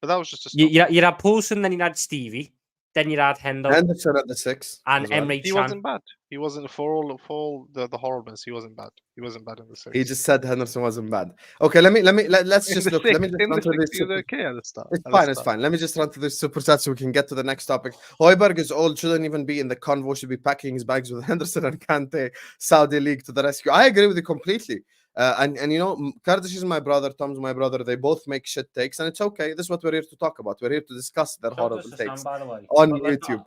But that was just a you had Poulsen, then you had Stevie. Then you had Henderson at the 6. And Emre Can. He wasn't bad. He wasn't for all the horribleness. He wasn't bad. He wasn't bad in the 6. He just said Henderson wasn't bad. Okay, let's just look. Let me just run through this. Okay at the start. It's fine. Let me just run through this super chat so we can get to the next topic. Højbjerg is old, shouldn't even be in the convo. Should be packing his bags with Henderson and Kante. Saudi League to the rescue. I agree with you completely. And you know, Kurdish is my brother, Tom's my brother. They both make shit takes, and it's okay. This is what we're here to talk about. We're here to discuss their horrible takes on YouTube.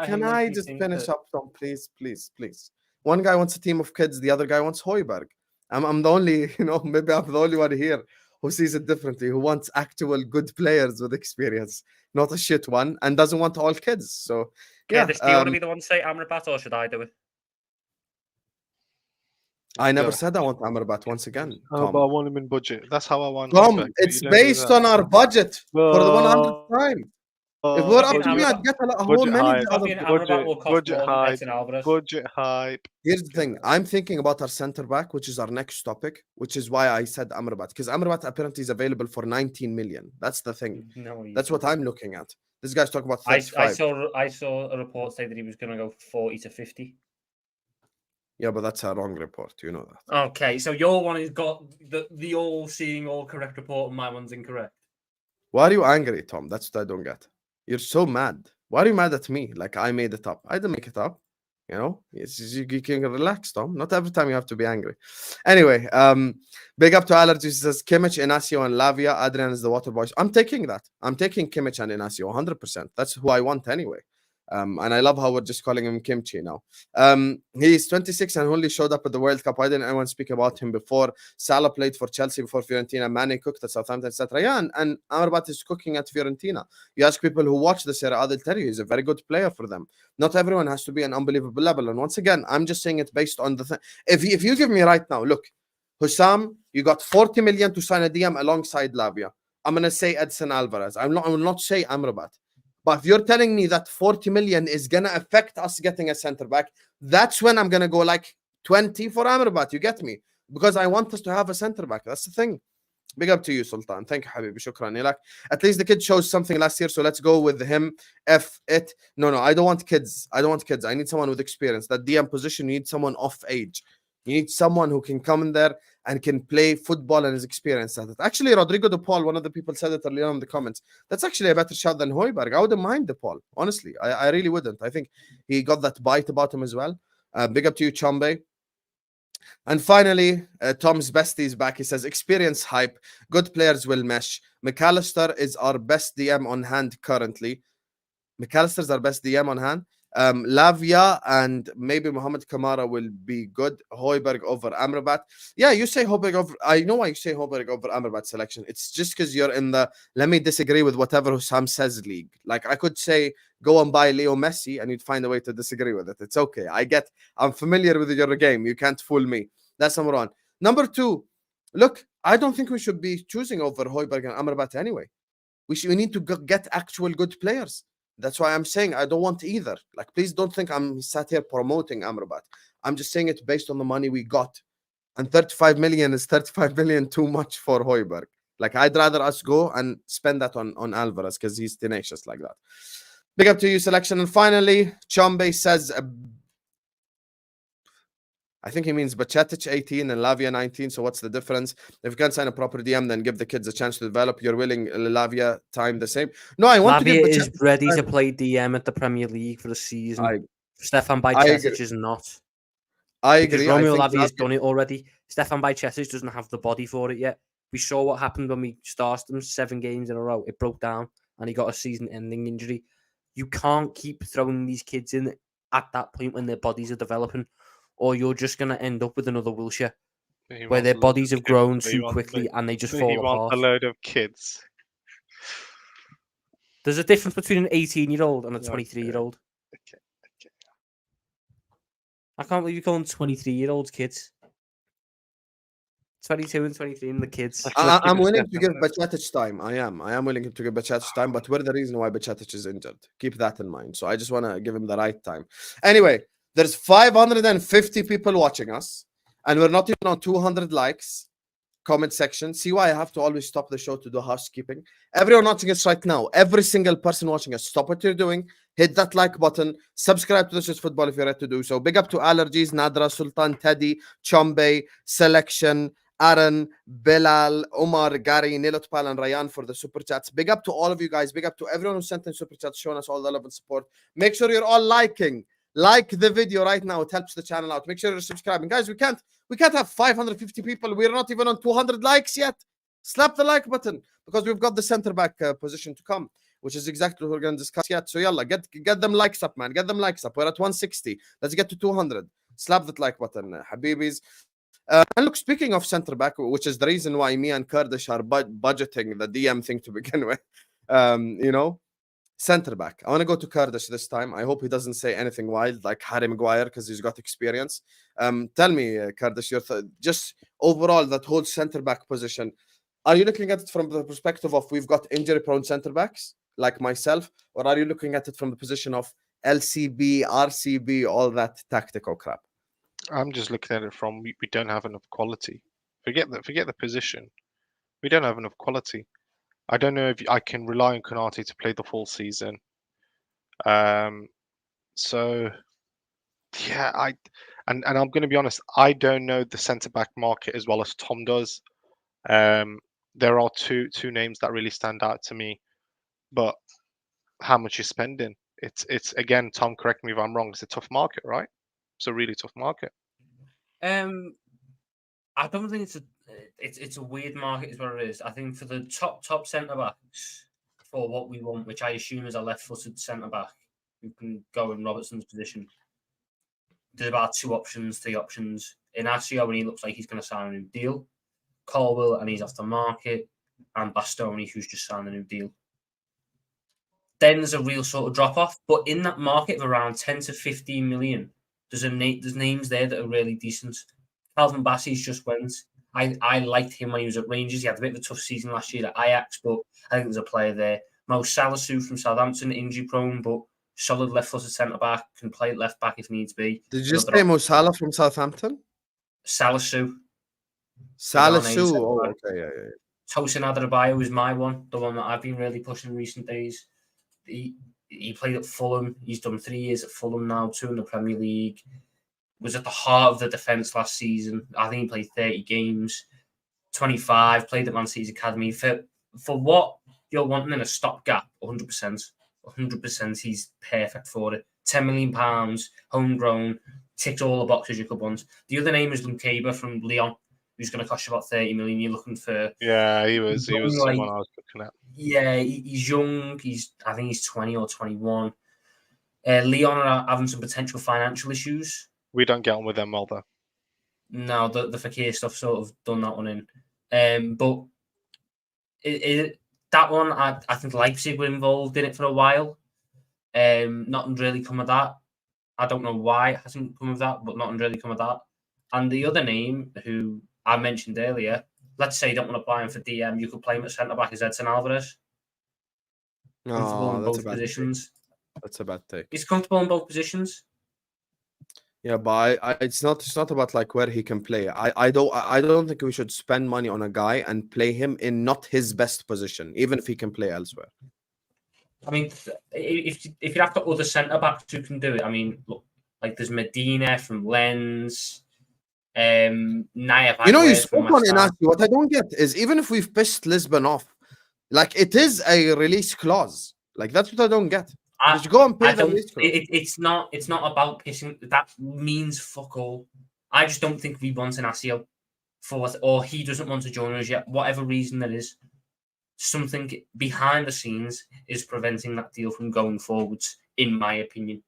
Can I just finish up, Tom? Please. One guy wants a team of kids, the other guy wants Højbjerg. I'm the only, maybe I'm the only one here who sees it differently, who wants actual good players with experience, not a shit one, and doesn't want all kids. So, yeah. Do you want to be the one to say Amrabat, or should I do it? I never said I want Amrabat once again, Tom. But I want him in budget. That's how I want Tom, Højbjerg. it's based on our budget for the 100th time. If we're up to me, I'd get a whole many other budget hype. Here's the thing. I'm thinking about our centre back, which is our next topic, which is why I said Amrabat. Because Amrabat apparently is available for 19 million. That's the thing. No, that's what I'm looking at. This guy's talking about 35. I saw a report say that he was going to go 40 to 50. Yeah, but that's a wrong report. You know that. Okay, so your one has got the all-seeing, all-correct report, and my one's incorrect. Why are you angry, Tom? That's what I don't get. You're so mad. Why are you mad at me? Like I made it up. I didn't make it up. You know, you can relax, Tom. Not every time you have to be angry. Anyway, big up to Allergies. Says Kimmich, Inacio, and Lavia. Adrian is the water boys. I'm taking that. I'm taking Kimmich and Inacio 100%. That's who I want anyway. And I love how we're just calling him Kimchi now. He's 26 and only showed up at the World Cup. Why didn't anyone speak about him before? Salah played for Chelsea before Fiorentina. Mane cooked at Southampton, etc. Yeah, and Amrabat is cooking at Fiorentina. You ask people who watch the Serie A, they'll tell you he's a very good player for them. Not everyone has to be an unbelievable level. And once again, I'm just saying it based on the thing. If you give me right now, look, Husam, you got 40 million to sign a DM alongside Lavia. I'm going to say Edson Alvarez. I will not say Amrabat. But if you're telling me that 40 million is going to affect us getting a centre back, that's when I'm going to go like 20 for Amrabat. You get me? Because I want us to have a centre back. That's the thing. Big up to you, Sultan. Thank you, Habibi. Shukran. You're like, at least the kid shows something last year, so let's go with him. No, I don't want kids. I need someone with experience. That DM position, you need someone off age. You need someone who can come in there and can play football and is experienced at it. Actually, Rodrigo De Paul, one of the people said it earlier in the comments. That's actually a better shot than Højbjerg. I wouldn't mind De Paul, honestly. I really wouldn't. I think he got that bite about him as well. Big up to you, Chambe. And finally, Tom's bestie is back. He says, experience hype. Good players will mesh. McAllister is our best DM on hand currently. McAllister's our best DM on hand. Lavia and maybe Mohamed Kamara will be good. Højbjerg over Amrabat. Yeah, you say Højbjerg over. I know why you say Højbjerg over Amrabat selection. It's just because you're in the let me disagree with whatever Husam says league. Like I could say go and buy Leo Messi and you'd find a way to disagree with it. It's okay. I'm familiar with your game. You can't fool me. That's number one. Number two, look, I don't think we should be choosing over Højbjerg and Amrabat anyway. We need to get actual good players. That's why I'm saying I don't want either. Like, please don't think I'm sat here promoting Amrabat. I'm just saying it based on the money we got. And 35 million is 35 million too much for Højbjerg. Like, I'd rather us go and spend that on Alvarez because he's tenacious like that. Big up to you, selection. And finally, Chambe says, I think he means Bajcetic 18 and Lavia 19. So what's the difference? If you can't sign a proper DM, then give the kids a chance to develop. You're willing Lavia time the same. No, I want Lavia to is ready to play DM at the Premier League for the season. Stefan Bajcetic is not. I agree. Because Romeo Lavia has done it already. Stefan Bajcetic doesn't have the body for it yet. We saw what happened when we started him 7 games in a row. It broke down and he got a season-ending injury. You can't keep throwing these kids in at that point when their bodies are developing, or you're just going to end up with another Wilshere where their bodies have grown too quickly and they just fall apart. A load of kids. There's a difference between an 18-year-old and a 23-year-old. Okay. I can't believe you call them 23-year-olds kids. 22 and 23 and the kids. I'm willing to give Bajcetic time. I am willing to give Bajcetic time, but we're the reason why Bajcetic is injured. Keep that in mind. So I just want to give him the right time. Anyway, there's 550 people watching us, and we're not even on 200 likes. Comment section. See why I have to always stop the show to do housekeeping. Everyone watching us right now, every single person watching us, stop what you're doing. Hit that like button. Subscribe to This Is Football if you're ready to do so. Big up to Allergies, Nadra, Sultan, Teddy, Chambe, Selection, Aaron, Bilal, Omar, Gary, Nilotpal, and Ryan for the super chats. Big up to all of you guys. Big up to everyone who sent in super chats, showing us all the love and support. Make sure you're all liking. Like the video right now. It helps the channel out. Make sure you're subscribing. Guys, we can't have 550 people. We're not even on 200 likes yet. Slap the like button because we've got the center back position to come, which is exactly what we're going to discuss yet. So yalla, get them likes up, man. Get them likes up. We're at 160. Let's get to 200. Slap that like button, Habibis. And look, speaking of center back, which is the reason why me and Kurdish are budgeting the DM thing to begin with, you know, Centre back. I want to go to Kurdish this time. I hope he doesn't say anything wild like Harry Maguire because he's got experience. Tell me, Kurdish, your just overall that whole centre back position. Are you looking at it from the perspective of we've got injury-prone centre backs like myself, or are you looking at it from the position of LCB, RCB, all that tactical crap? I'm just looking at it from we don't have enough quality. Forget the position. We don't have enough quality. I don't know if I can rely on Konate to play the full season. So yeah, and I'm going to be honest. I don't know the centre back market as well as Tom does. There are two names that really stand out to me, but how much you're spending? It's again, Tom, correct me if I'm wrong. It's a tough market, right? It's a really tough market. I don't think it's a weird market is what it is. I think for the top centre backs for what we want, which I assume is a left-footed centre back who can go in Robertson's position, there's about 3 options. Inacio, when he looks like he's going to sign a new deal. Colwill, and he's off the market, and Bastoni, who's just signed a new deal. Then there's a real sort of drop-off, but in that market of around 10 to 15 million, there's names there that are really decent. Calvin Bassey's just went. I liked him when he was at Rangers. He had a bit of a tough season last year at Ajax, but I think there's a player there. Mo Salisu from Southampton, injury-prone, but solid left-footed centre-back, can play at left-back if needs be. Did you just say Mo Salah from Southampton? Salisu. Oh, okay, yeah. Tosin Adarabioyo is my one, the one that I've been really pushing in recent days. He played at Fulham. He's done 3 years at Fulham now, 2 in the Premier League. Was at the heart of the defence last season. I think he played 30 games, 25, played at Man City's academy. For what you're wanting in a stopgap, 100%. 100%, he's perfect for it. £10 million, homegrown, ticked all the boxes you could want. The other name is Lukaku from Lyon, who's going to cost you about 30 million. You're looking for... Yeah, he was someone I was looking at. Yeah, he's young. I think he's 20 or 21. Lyon are having some potential financial issues. We don't get on with them well, though. No, the Fakir stuff sort of done that one in. But that one, I think Leipzig were involved in it for a while. Nothing really come of that. I don't know why it hasn't come of that, but nothing really come of that. And the other name, who I mentioned earlier, let's say you don't want to buy him for DM, you could play him at centre-back as Edson Alvarez. Comfortable in both positions. That's a bad take. He's comfortable in both positions. Yeah, but it's not about like where he can play. I don't think we should spend money on a guy and play him in not his best position, even if he can play elsewhere. I mean, if you have got other centre backs who can do it, I mean, look, like there's Medina from Lens, Naya. You spoke on Inacio. What I don't get is even if we've pissed Lisbon off, like it is a release clause. Like that's what I don't get. Just go and pay the release clause. It's not about pissing. That means fuck all. I just don't think we want Inacio or he doesn't want to join us yet. Whatever reason there is, something behind the scenes is preventing that deal from going forwards, in my opinion.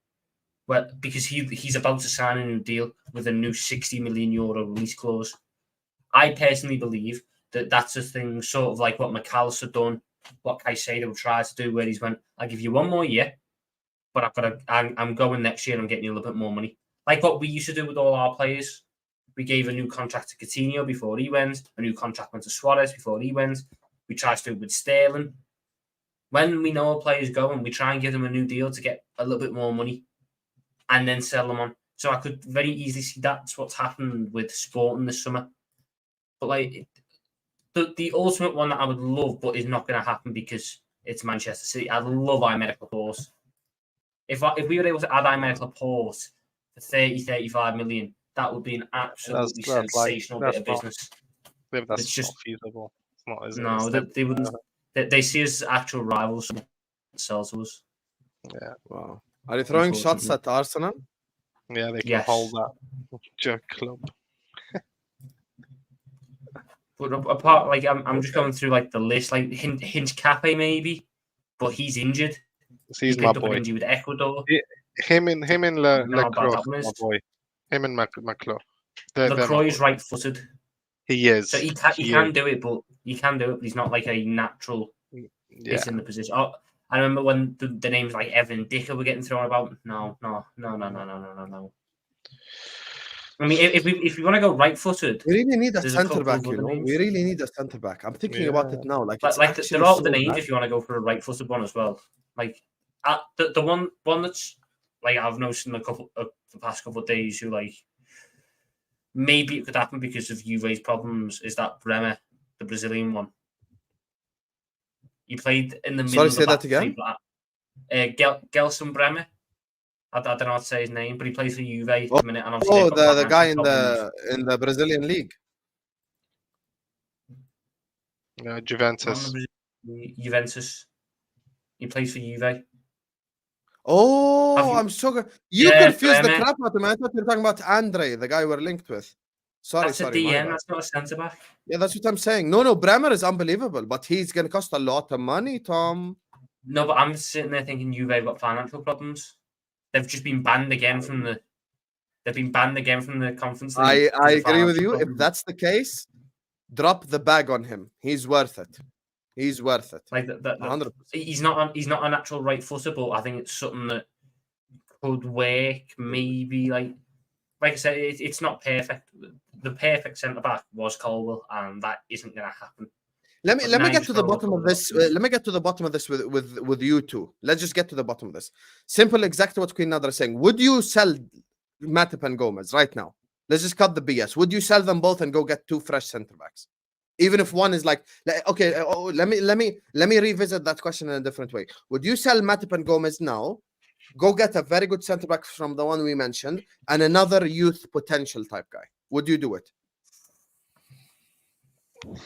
Well, because he's about to sign a new deal with a new €60 million release clause. I personally believe that that's a thing, sort of like what McAllister done, what Caicedo tried to do, where he's went, I'll give you 1 more year, but I'm going next year and I'm getting you a little bit more money. Like what we used to do with all our players. We gave a new contract to Coutinho before he went, a new contract went to Suarez before he went. We try to do it with Sterling. When we know our players go, and we try and give them a new deal to get a little bit more money and then sell them on. So I could very easily see that's what's happened with Sporting this summer. But like the ultimate one that I would love, but is not going to happen because it's Manchester City. I'd love Aymeric Laporte. If we were able to add Aymeric Laporte for 30-35 million, that would be an absolutely sensational bit of business. That's just not feasible. It's not, is it? No, they wouldn't. They see us as actual rivals themselves to us. Yeah. Wow. Are you throwing shots at Arsenal? Yeah, they can hold that jerk club. But apart, like I'm just going through like the list, like Hinch Cafe maybe, but he's injured. He's my boy. Injured with Ecuador. Him and Lecroix, my boy. Him and McClough. Lecroix is right-footed. He is. So he can do it, but he's not like a natural. It's in the position. I remember when the names like Evan Dicker were getting thrown about. No. I mean, if we want to go right-footed, we really need a there's centre a couple back. of You other know, names. we really need a centre back. I'm thinking about it now. Like it's like actually there are so the names bad. if you want to go for a right-footed one as well. Like the one that's like I've noticed in the past couple of days who like maybe it could happen because of Juve's problems is that Bremer, the Brazilian one. He played in the middle of the back three. Gelson Bremer. I don't know how to say his name, but he plays for Juve at the minute. And obviously the guy in the Brazilian league. Juventus. Juventus. He plays for Juve. Oh, I'm so good. You confused the crap out of me. I thought you were talking about Andre, the guy we're linked with. Sorry, that's a DM. That's not a centre back. Yeah, that's what I'm saying. No, Bremer is unbelievable, but he's going to cost a lot of money, Tom. No, but I'm sitting there thinking Juve got financial problems. They've just been banned again from the. They've been banned again from the Conference League. I agree with you. If that's the case, drop the bag on him. He's worth it. He's worth it. Like that 100%. He's not a natural right footer, but I think it's something that could work. Maybe like I said, it's not perfect. The perfect centre back was Colwill, and that isn't going to happen. Let me get to the bottom of this. Let me get to the bottom of this with you two. Let's just get to the bottom of this. Simple, exactly what Queen Nadra is saying. Would you sell Matip and Gomez right now? Let's just cut the BS. Would you sell them both and go get two fresh centre backs? Even if one is like, okay, let me revisit that question in a different way. Would you sell Matip and Gomez now? Go get a very good centre back from the one we mentioned and another youth potential type guy. Would you do it?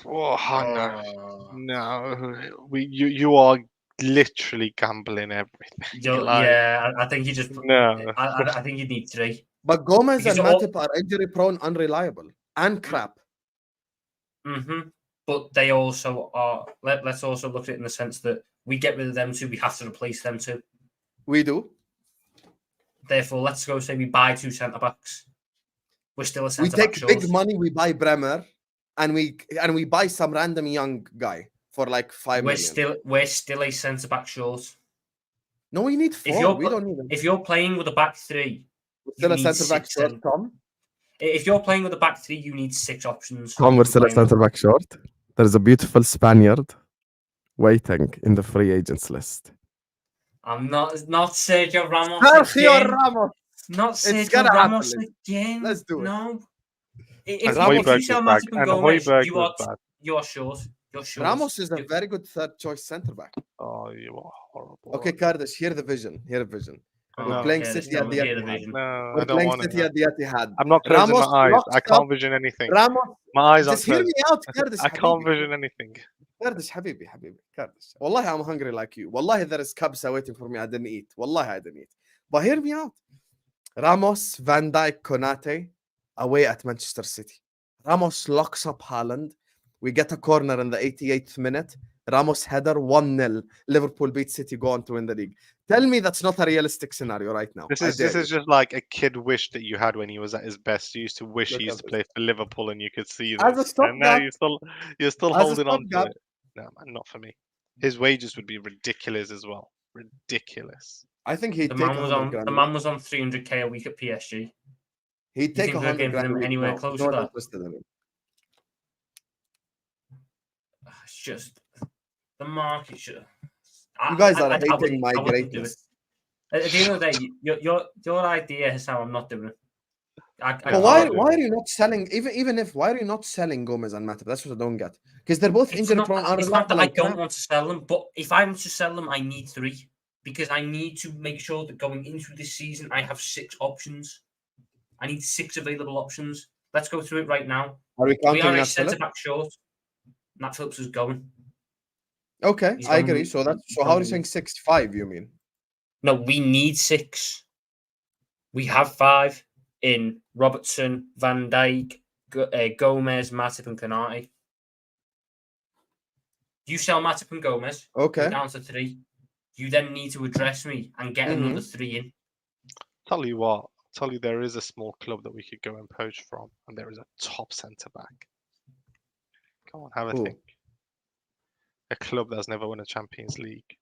Oh no! You are literally gambling everything. Yeah, I think you just no. I think you need three. But Gomez and Matip are injury prone, unreliable, and crap. But they also are. Let's also look at it in the sense that we get rid of them two, we have to replace them two. We do. Therefore, let's go say we buy two centre backs. We're still a centre back. We take big money. We buy Bremer, and we buy some random young guy for like 5 million. We're still a centre back short. No, we need 4. We don't need them. If you're playing with a back three, we're still a centre back short, Tom. If you're playing with a back three, you need 6 options. Tom, we're still a centre back short. There's a beautiful Spaniard waiting in the free agents list. I'm not Sergio Ramos. Sergio Ramos. Not Sergio Ramos again. Let's do it. No. If you sell Matip and Gomez, you are short. You're short. Ramos is a very good third choice centre back. Oh, you are horrible. Okay, Kurdish, hear the vision. We're playing City at the Etihad. No, we're playing City at the Etihad. I'm not closing my eyes. I can't vision anything. Ramos, my eyes just hear me out, Kurdish. I can't vision anything. Kurdish, Habibi. Kurdish. Wallahi, I'm hungry like you. Wallahi, there is kabsa waiting for me. I didn't eat. Wallahi, I didn't eat. But hear me out. Ramos, Van Dijk, Konate, away at Manchester City. Ramos locks up Haaland. We get a corner in the 88th minute. Ramos header 1-0. Liverpool beat City, go on to win the league. Tell me that's not a realistic scenario right now. This is just like a kid wish that you had when he was at his best. You used to wish he used to play for Liverpool and you could see this. And now you're still holding on to it. No, man, not for me. His wages would be ridiculous as well. Ridiculous. I think he'd the man was on 300k a week at PSG. He'd take 100 grand anywhere close to that. It's just the market should. You guys are hating my greatness. At the end of the day, your idea is how I'm not doing it. Why are you not selling? Why are you not selling Gomez and Matip? That's what I don't get. Because they're both injury prone. It's not that I don't want to sell them, but if I want to sell them, I need 3 because I need to make sure that going into this season I have 6 options. I need 6 available options. Let's go through it right now. We are a centre back short. Nat Phillips is going. Okay, I agree. So how are you saying 6-5? You mean? No, we need 6. We have 5 in Robertson, Van Dijk, Gomez, Matip, and Konate. You sell Matip and Gomez. Okay. Down to 3. You then need to address me and get another 3 in. Tell you what. There is a small club that we could go and poach from, and there is a top centre back. Come on, have a think. A club that's never won a Champions League.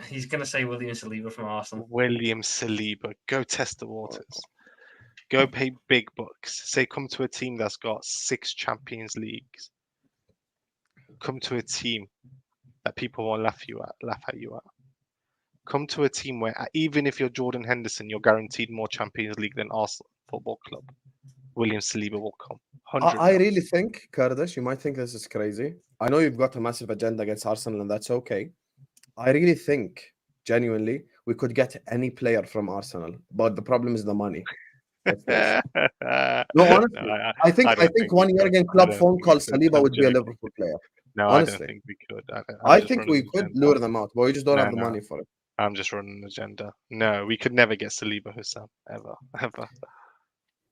He's going to say William Saliba from Arsenal. William Saliba. Go test the waters. Go pay big bucks. Say come to a team that's got 6 Champions Leagues. Come to a team that people won't laugh at you at. Come to a team where even if you're Jordan Henderson, you're guaranteed more Champions League than Arsenal Football Club. William Saliba will come. I really think, Kurdish, you might think this is crazy. I know you've got a massive agenda against Arsenal, and that's okay. I really think, genuinely, we could get any player from Arsenal, but the problem is the money. No, honestly, no, I think 1 year again, Klopp phone call Saliba would be a Liverpool player. No, honestly. I don't think we could. I think we could lure them out, but we just don't have the money for it. I'm just running an agenda. No, we could never get Saliba, Husam, ever.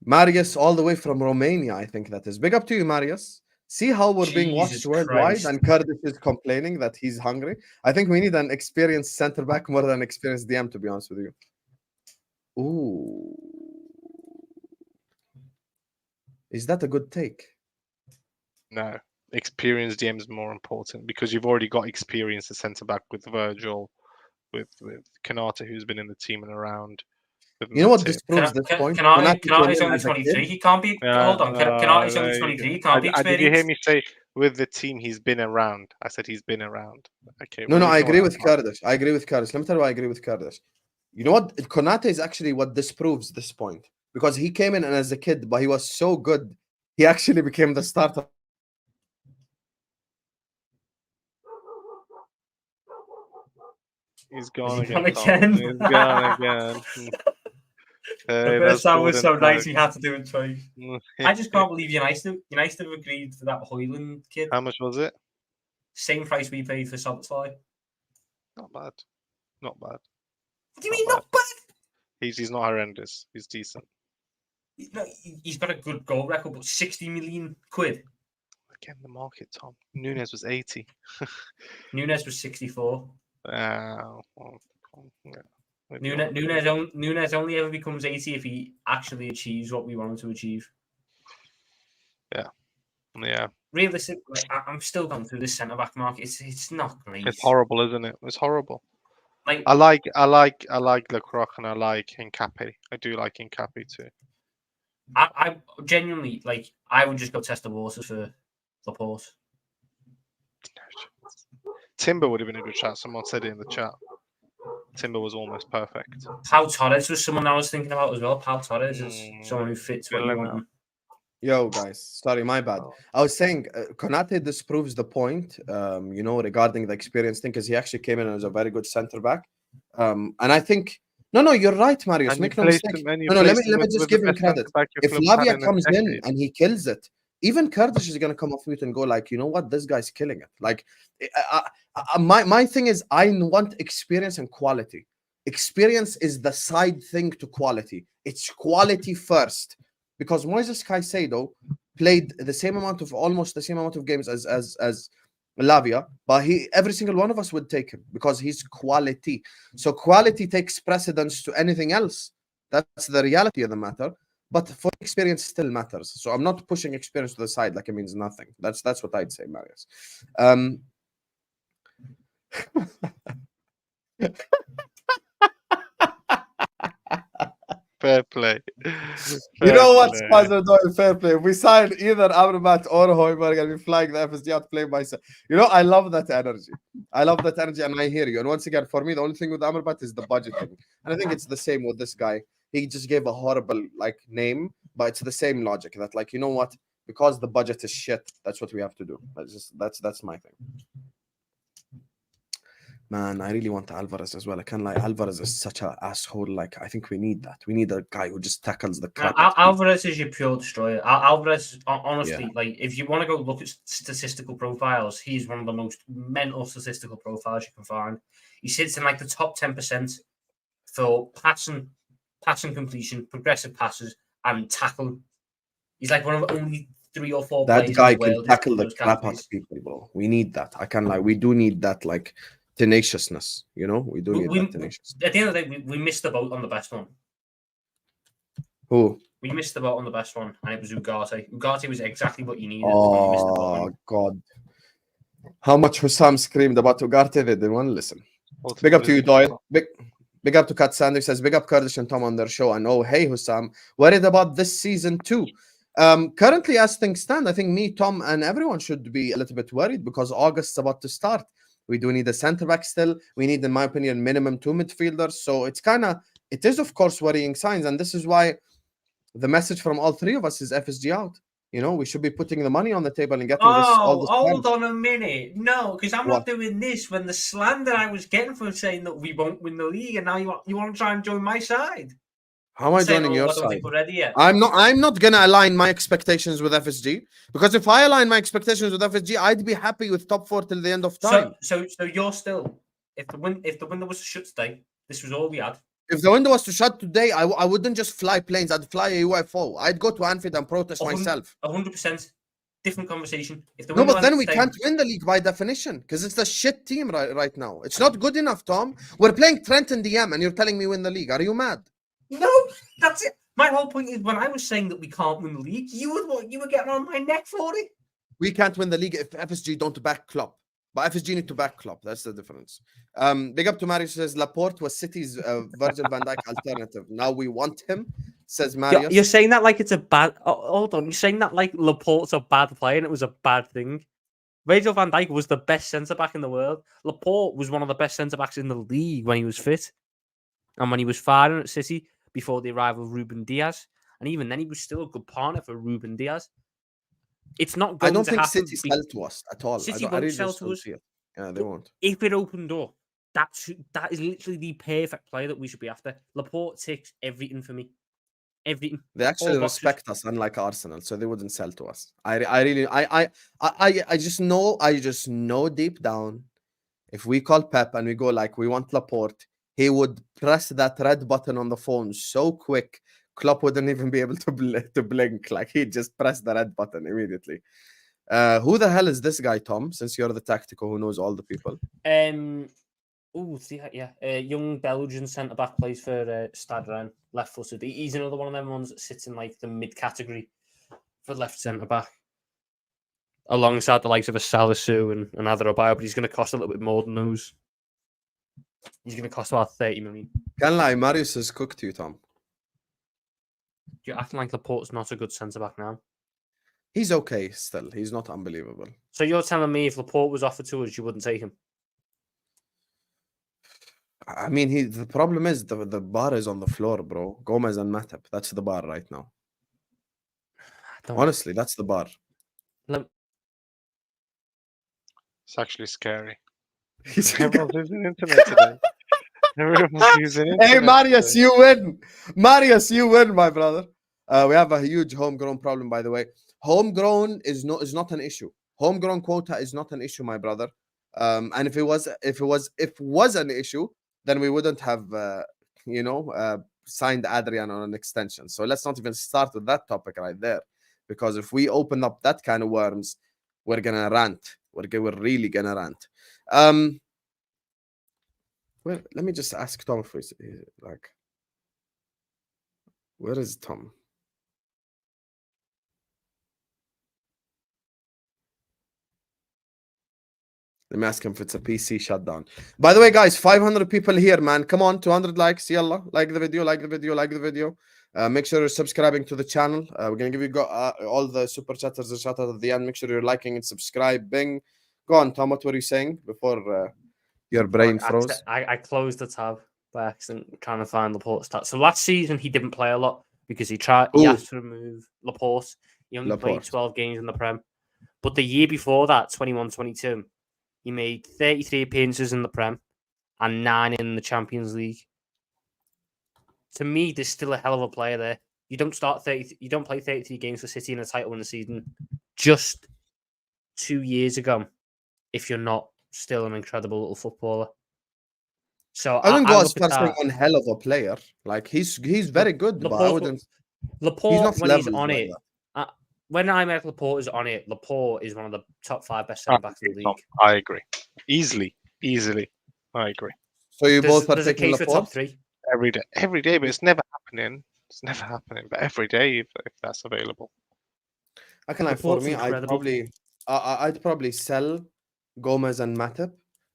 Marius, all the way from Romania, I think that is. Big up to you, Marius. See how we're being watched worldwide, and Kurdish is complaining that he's hungry. I think we need an experienced centre back more than an experienced DM, to be honest with you. Ooh. Is that a good take? No. Experienced DM is more important because you've already got experience at centre back with Virgil, with Konate, who's been in the team and around. You know what this proves this point? Konate's only 23. He can't be. Hold on. Konate's only 23. He can't be experienced. Did you hear me say with the team he's been around? I said he's been around. Okay. No, I agree with Kurdish. Let me tell you why I agree with Kurdish. You know what? Konate is actually what disproves this point because he came in and as a kid, but he was so good, he actually became the starter. He's gone again. He's gone again. The first time was so nice he had to do it twice. I just can't believe United have agreed for that Hoyland kid. How much was it? Same price we paid for Szoboszlai. Not bad. Not bad. What do you mean not bad? He's not horrendous. He's decent. No, he's got a good goal record, but 60 million quid. Again, the market, Tom. Nunes was 80. Nunes was 64. Nunes only ever becomes 80 if he actually achieves what we want him to achieve. Yeah. Realistically, I'm still going through this centre back market. It's not great. It's horrible, isn't it? It's horrible. Like I like Lecroc and I like Nkape. I do like Nkape too. I genuinely like. I would just go test the waters for Laporte. Timber would have been a good shot. Someone said it in the chat. Timber was almost perfect. Pau Torres was someone I was thinking about as well. Pau Torres is someone who fits what you want. Yo, guys, sorry, my bad. I was saying Konate disproves the point, regarding the experience thing, because he actually came in as a very good centre back. And I think, no, you're right, Marius. Make no mistake. Let me just give him credit. If Lavia comes in and he kills it, even Kurdish is going to come off mute and go like, you know what, this guy's killing it. Like, my thing is, I want experience and quality. Experience is the side thing to quality. It's quality first. Because Moises Caicedo played almost the same amount of games as Lavia, but every single one of us would take him because he's quality. So quality takes precedence to anything else. That's the reality of the matter. But for experience still matters. So I'm not pushing experience to the side like it means nothing. That's what I'd say, Marius. Fair play. You know what, Spicer doing fair play. If we sign either Amrabat or Højbjerg and we flying the FSG out playing myself. You know, I love that energy. And I hear you. And once again, for me, the only thing with Amrabat is the budgeting. And I think it's the same with this guy. He just gave a horrible name, but it's the same logic that you know what? Because the budget is shit, that's what we have to do. That's my thing. Man, I really want Alvarez as well. I can't lie. Alvarez is such an asshole. I think we need that. We need a guy who just tackles the crap. Alvarez is your pure destroyer. Alvarez, honestly, if you want to go look at statistical profiles, he's one of the most mental statistical profiles you can find. He sits in the top 10% for passing completion, progressive passes, and tackle. He's one of only 3 or 4 that players guy in the world can tackle the crap out of people, bro. We need that. I can't lie. We do need that, tenaciousness, we do need that tenaciousness. At the end of the day, we missed the boat on the best one. Who? We missed the boat on the best one, and it was Ugarte. Ugarte was exactly what you needed. Oh, God. How much Husam screamed about Ugarte, they didn't want to listen. Big up to you, Doyle. Big up to Kat Sander. Says big up Kurdish and Tom on their show. And oh, hey, Husam, worried about this season too. Currently, as things stand, I think me, Tom, and everyone should be a little bit worried because August's about to start. We do need a centre back still. We need, in my opinion, minimum 2 midfielders. So it is, of course, worrying signs. And this is why the message from all three of us is FSG out. You know, we should be putting the money on the table and getting this. Hold on a minute. No, because I'm not doing this when the slander I was getting from saying that we won't win the league, and now you want to try and join my side. How am I joining your side? I don't think we're ready yet. I'm not gonna align my expectations with FSG because if I align my expectations with FSG, I'd be happy with top 4 till the end of time. So you're still if the window was to shut today, this was all we had. If the window was to shut today, I wouldn't just fly planes. I'd fly a UFO. I'd go to Anfield and protest myself. 100% different conversation. No, but then we can't win the league by definition because it's a shit team right now. It's not good enough, Tom. We're playing Trent and DM and you're telling me win the league. Are you mad? No, that's it. My whole point is when I was saying that we can't win the league, you were getting on my neck for it. We can't win the league if FSG don't back Klopp. But FSG need to back Klopp. That's the difference. Big up to Marius says Laporte was City's Virgil van Dijk alternative. Now we want him, says Marius. You're saying that like it's a bad... hold on. You're saying that like Laporte's a bad player and it was a bad thing. Virgil van Dijk was the best centre-back in the world. Laporte was one of the best centre-backs in the league when he was fit. And when he was firing at City before the arrival of Ruben Diaz. And even then, he was still a good partner for Ruben Diaz. It's not going to happen. I don't think City sell to us at all. City won't sell to us. Yeah, they won't. If it opened up, that is literally the perfect player that we should be after. Laporte takes everything for me. Everything. They actually respect us, unlike Arsenal, so they wouldn't sell to us. I just know deep down, if we call Pep and we go like we want Laporte, he would press that red button on the phone so quick, Klopp wouldn't even be able to blink. Like he'd just press the red button immediately. Who the hell is this guy, Tom? Since you're the tactical who knows all the people. Young Belgian centre back plays for Stade Rennes, left footed. He's another one of them ones that sits in like the mid category for left centre back, alongside the likes of a Salisu and another Abayo, but he's going to cost a little bit more than those. He's going to cost about 30 million. Can't lie, Marius is cooked to you, Tom. You're acting like Laporte's not a good centre-back now. He's okay still. He's not unbelievable. So you're telling me if Laporte was offered to us, you wouldn't take him? I mean, the problem is the bar is on the floor, bro. Gomez and Matip. That's the bar right now. Honestly, that's the bar. It's actually scary. Everyone's using internet today. Everyone's using internet. Hey, Marius, today. You win. Marius, you win, my brother. We have a huge homegrown problem, by the way. Homegrown is not an issue. Homegrown quota is not an issue, my brother. And if it was an issue, then we wouldn't have signed Adrian on an extension. So let's not even start with that topic right there, because if we open up that kind of worms, we're gonna rant. We're really gonna rant. Well, let me just ask Tom if he's like, where is Tom? Let me ask him if it's a PC shutdown. By the way, guys, 500 people here, man. Come on, 200 likes. Yalla, like the video. Make sure you're subscribing to the channel. We're going to give you all the super chatters a shout out at the end. Make sure you're liking and subscribing. Go on, Tom. What were you saying before your brain froze? I closed the tab by accident, trying to find Laporte's stats. So last season, he didn't play a lot because he asked to remove Laporte. He only played 12 games in the Prem. But the year before that, 21-22, he made 33 appearances in the Prem and 9 in the Champions League. To me, there's still a hell of a player there. You don't play 33 games for City in a title winning season just 2 years ago if you're not still an incredible little footballer. So I wouldn't go as far as saying one hell of a player. Like he's very good, Laporte, but I wouldn't. Laporte, when he's on it, when I make Laporte is on it, Laporte is one of the top 5 best centre backs in the league. I agree. Easily. I agree. So you both are taking a case for top 3 every day, but it's never happening. But every day if that's available. I can like for me, I'd probably sell Gomez and Matip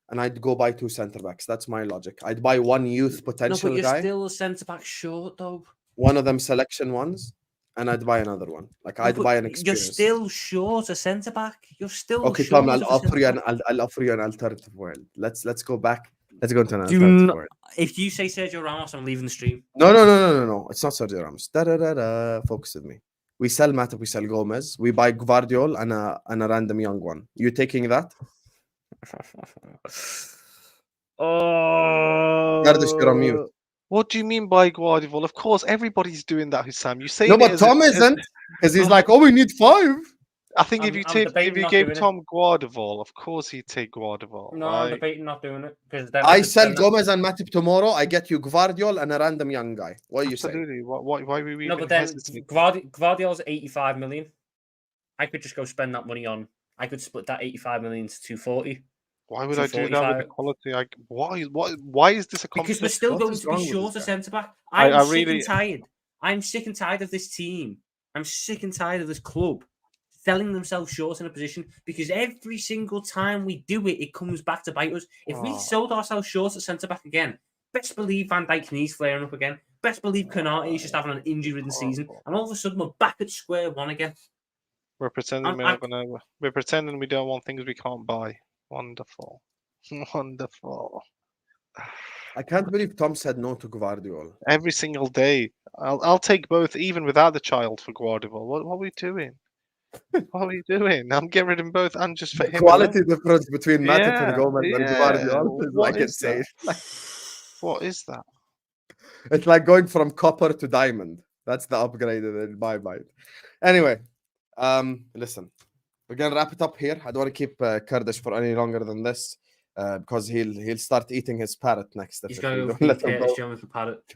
and I'd go buy 2 centre backs. That's my logic. I'd buy one youth potential No, but you're guy, still a centre back short though. one of them selection ones, and I'd buy another one. Like I'd buy an experience. You're still short a centre back. You're still okay, short. Tom. I'll offer you an alternative world. Let's go back. Let's go into an Do alternative not, world. if you say Sergio Ramos, I'm leaving the stream. No. It's not Sergio Ramos. Focus with me. We sell Matip, we sell Gomez, we buy Gvardiol and a random young one. You taking that? Oh, you're on mute. What do you mean by Guardiola? Of course, everybody's doing that, Husam. You say no, but Tom isn't, because he's like, oh, we need 5. I think if you gave Tom Guardiola, of course he'd take Guardiola. No, right? I'm debating not doing it because I sell Gomez and Matip tomorrow. I get you Gvardiol and a random young guy. What are you saying? Absolutely. Why were we? No, but then Gvardiol's 85 million. I could just go spend that money on. I could split that 85 million to 240. Why would I do that with the quality? Why is this a competition? Because we're still going to be short a centre back. I'm sick and tired. I'm sick and tired of this team. I'm sick and tired of this club selling themselves short in a position because every single time we do it, it comes back to bite us. If we sold ourselves short at centre back again, best believe Van Dijk's knees flaring up again. Best believe Konate is just having an injury-ridden season, and all of a sudden we're back at square one again. We're pretending we're pretending we don't want things we can't buy. Wonderful. Wonderful. I can't believe Tom said no to Gvardiol. Every single day. I'll take both, even without the child, for Guardiola. What are we doing? What are we doing? I'm getting rid of both and just for him. Quality difference between Matip and Gomez and Gvardiol is like insane. What is that? It's like going from copper to diamond. That's the upgrade in my mind. Anyway, listen. We're gonna wrap it up here. I don't want to keep Kurdish for any longer than this because he'll start eating his parrot next. He's going to let him go with the parrot.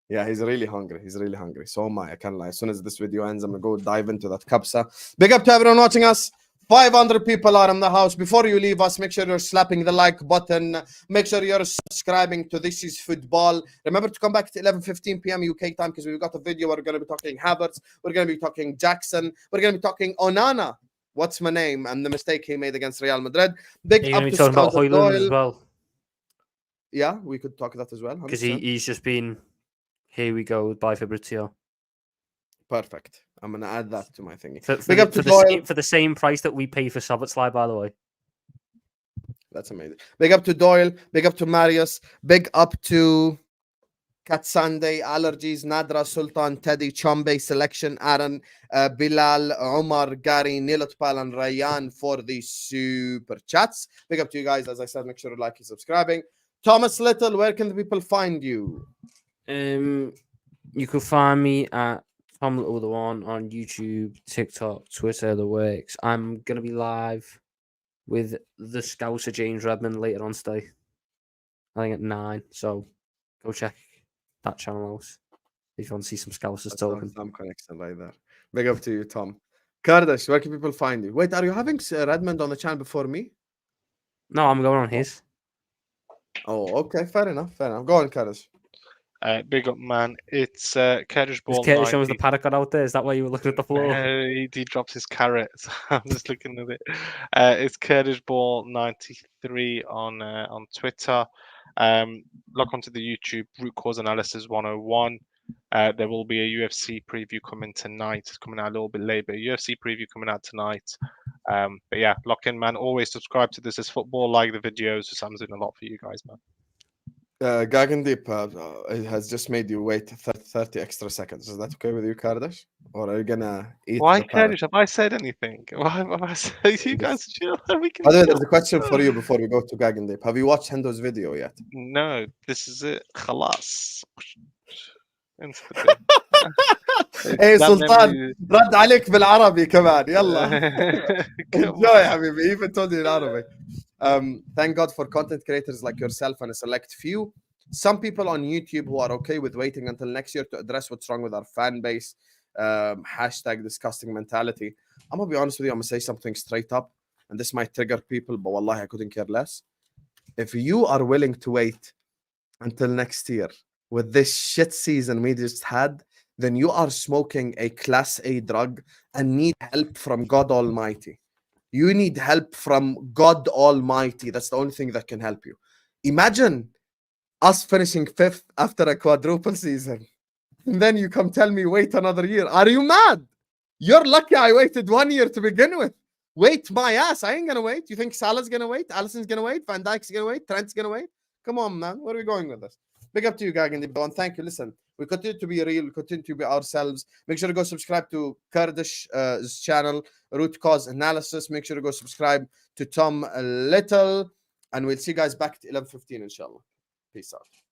Yeah, he's really hungry. He's really hungry. So am I. I can't lie. As soon as this video ends, I'm gonna go dive into that kabsa. Big up to everyone watching us. 500 people are in the house. Before you leave us, make sure you're slapping the like button. Make sure you're subscribing to This Is Football. Remember to come back to 11:15 p.m. UK time because we've got a video. We're going to be talking Havertz. We're going to be talking Jackson. We're going to be talking Onana. What's my name? And the mistake he made against Real Madrid. Big up to talking about Højlund as well. Yeah, we could talk that as well. Because he's just been, here we go, by Fabrizio. Perfect. I'm going to add that to my thingy. Big up to Doyle. For the same price that we pay for Szoboszlai, by the way. That's amazing. Big up to Doyle. Big up to Marius. Big up to Cat Sunday, Allergies, Nadra, Sultan, Teddy, Chombe, Selection, Aaron, Bilal, Omar, Gary, Nilotpal, and Rayyan for the super chats. Big up to you guys. As I said, make sure you like and subscribing. Thomas Little, where can the people find you? You can find me at Tom Little the One on YouTube, TikTok, Twitter, the works. I'm gonna be live with the Scouser James Redmond later on today. I think at 9. So go check that channel out if you want to see some Scousers talking. Some connection right there. Big up to you, Tom. Kurdish, where can people find you? Wait, are you having Redmond on the channel before me? No, I'm going on his. Oh, okay, fair enough. Go on, Kurdish. Big up, man. It's Kurdish ball. Kurdish shows the parrot got out there. Is that why you were looking at the floor? He drops his carrot. So I'm just looking at it. It's Kurdish ball 93 on Twitter. Log onto the YouTube root cause analysis 101. There will be a UFC preview coming tonight. It's coming out a little bit late, but a UFC preview coming out tonight. But yeah, lock in, man. Always subscribe to This Is Football. Like the videos. Sam's doing a lot for you guys, man. Gagandeep has just made you wait 30 extra seconds. Is that okay with you, Kurdish? Or are you gonna eat? Why, Kurdish? Have I said anything? Why have I said? You guys chill. By the way, there's a question for you before we go to Gagandeep. Have you watched Hendo's video yet? No, this is it. خلاص. ايه سلطان رد عليك بالعربي كمان يلا enjoy يا حبيبي even told you in Arabic. Thank God for content creators like yourself and a select few. Some people on YouTube who are okay with waiting until next year to address what's wrong with our fan base. Hashtag disgusting mentality. I'm gonna be honest with you. I'm gonna say something straight up, and this might trigger people, but wallahi, I couldn't care less. If you are willing to wait until next year with this shit season we just had, then you are smoking a class A drug and need help from God Almighty. You need help from God Almighty. That's the only thing that can help you. Imagine us finishing 5th after a quadruple season. And then you come tell me, wait another year. Are you mad? You're lucky I waited 1 year to begin with. Wait my ass. I ain't going to wait. You think Salah's going to wait? Alisson's going to wait? Van Dijk's going to wait? Trent's going to wait? Come on, man. Where are we going with this? Big up to you, Gagan. And thank you. Listen, we continue to be real. We continue to be ourselves. Make sure to go subscribe to Kurdish channel, Root Cause Analysis. Make sure to go subscribe to Tom Little. And we'll see you guys back at 11:15, inshallah. Peace out.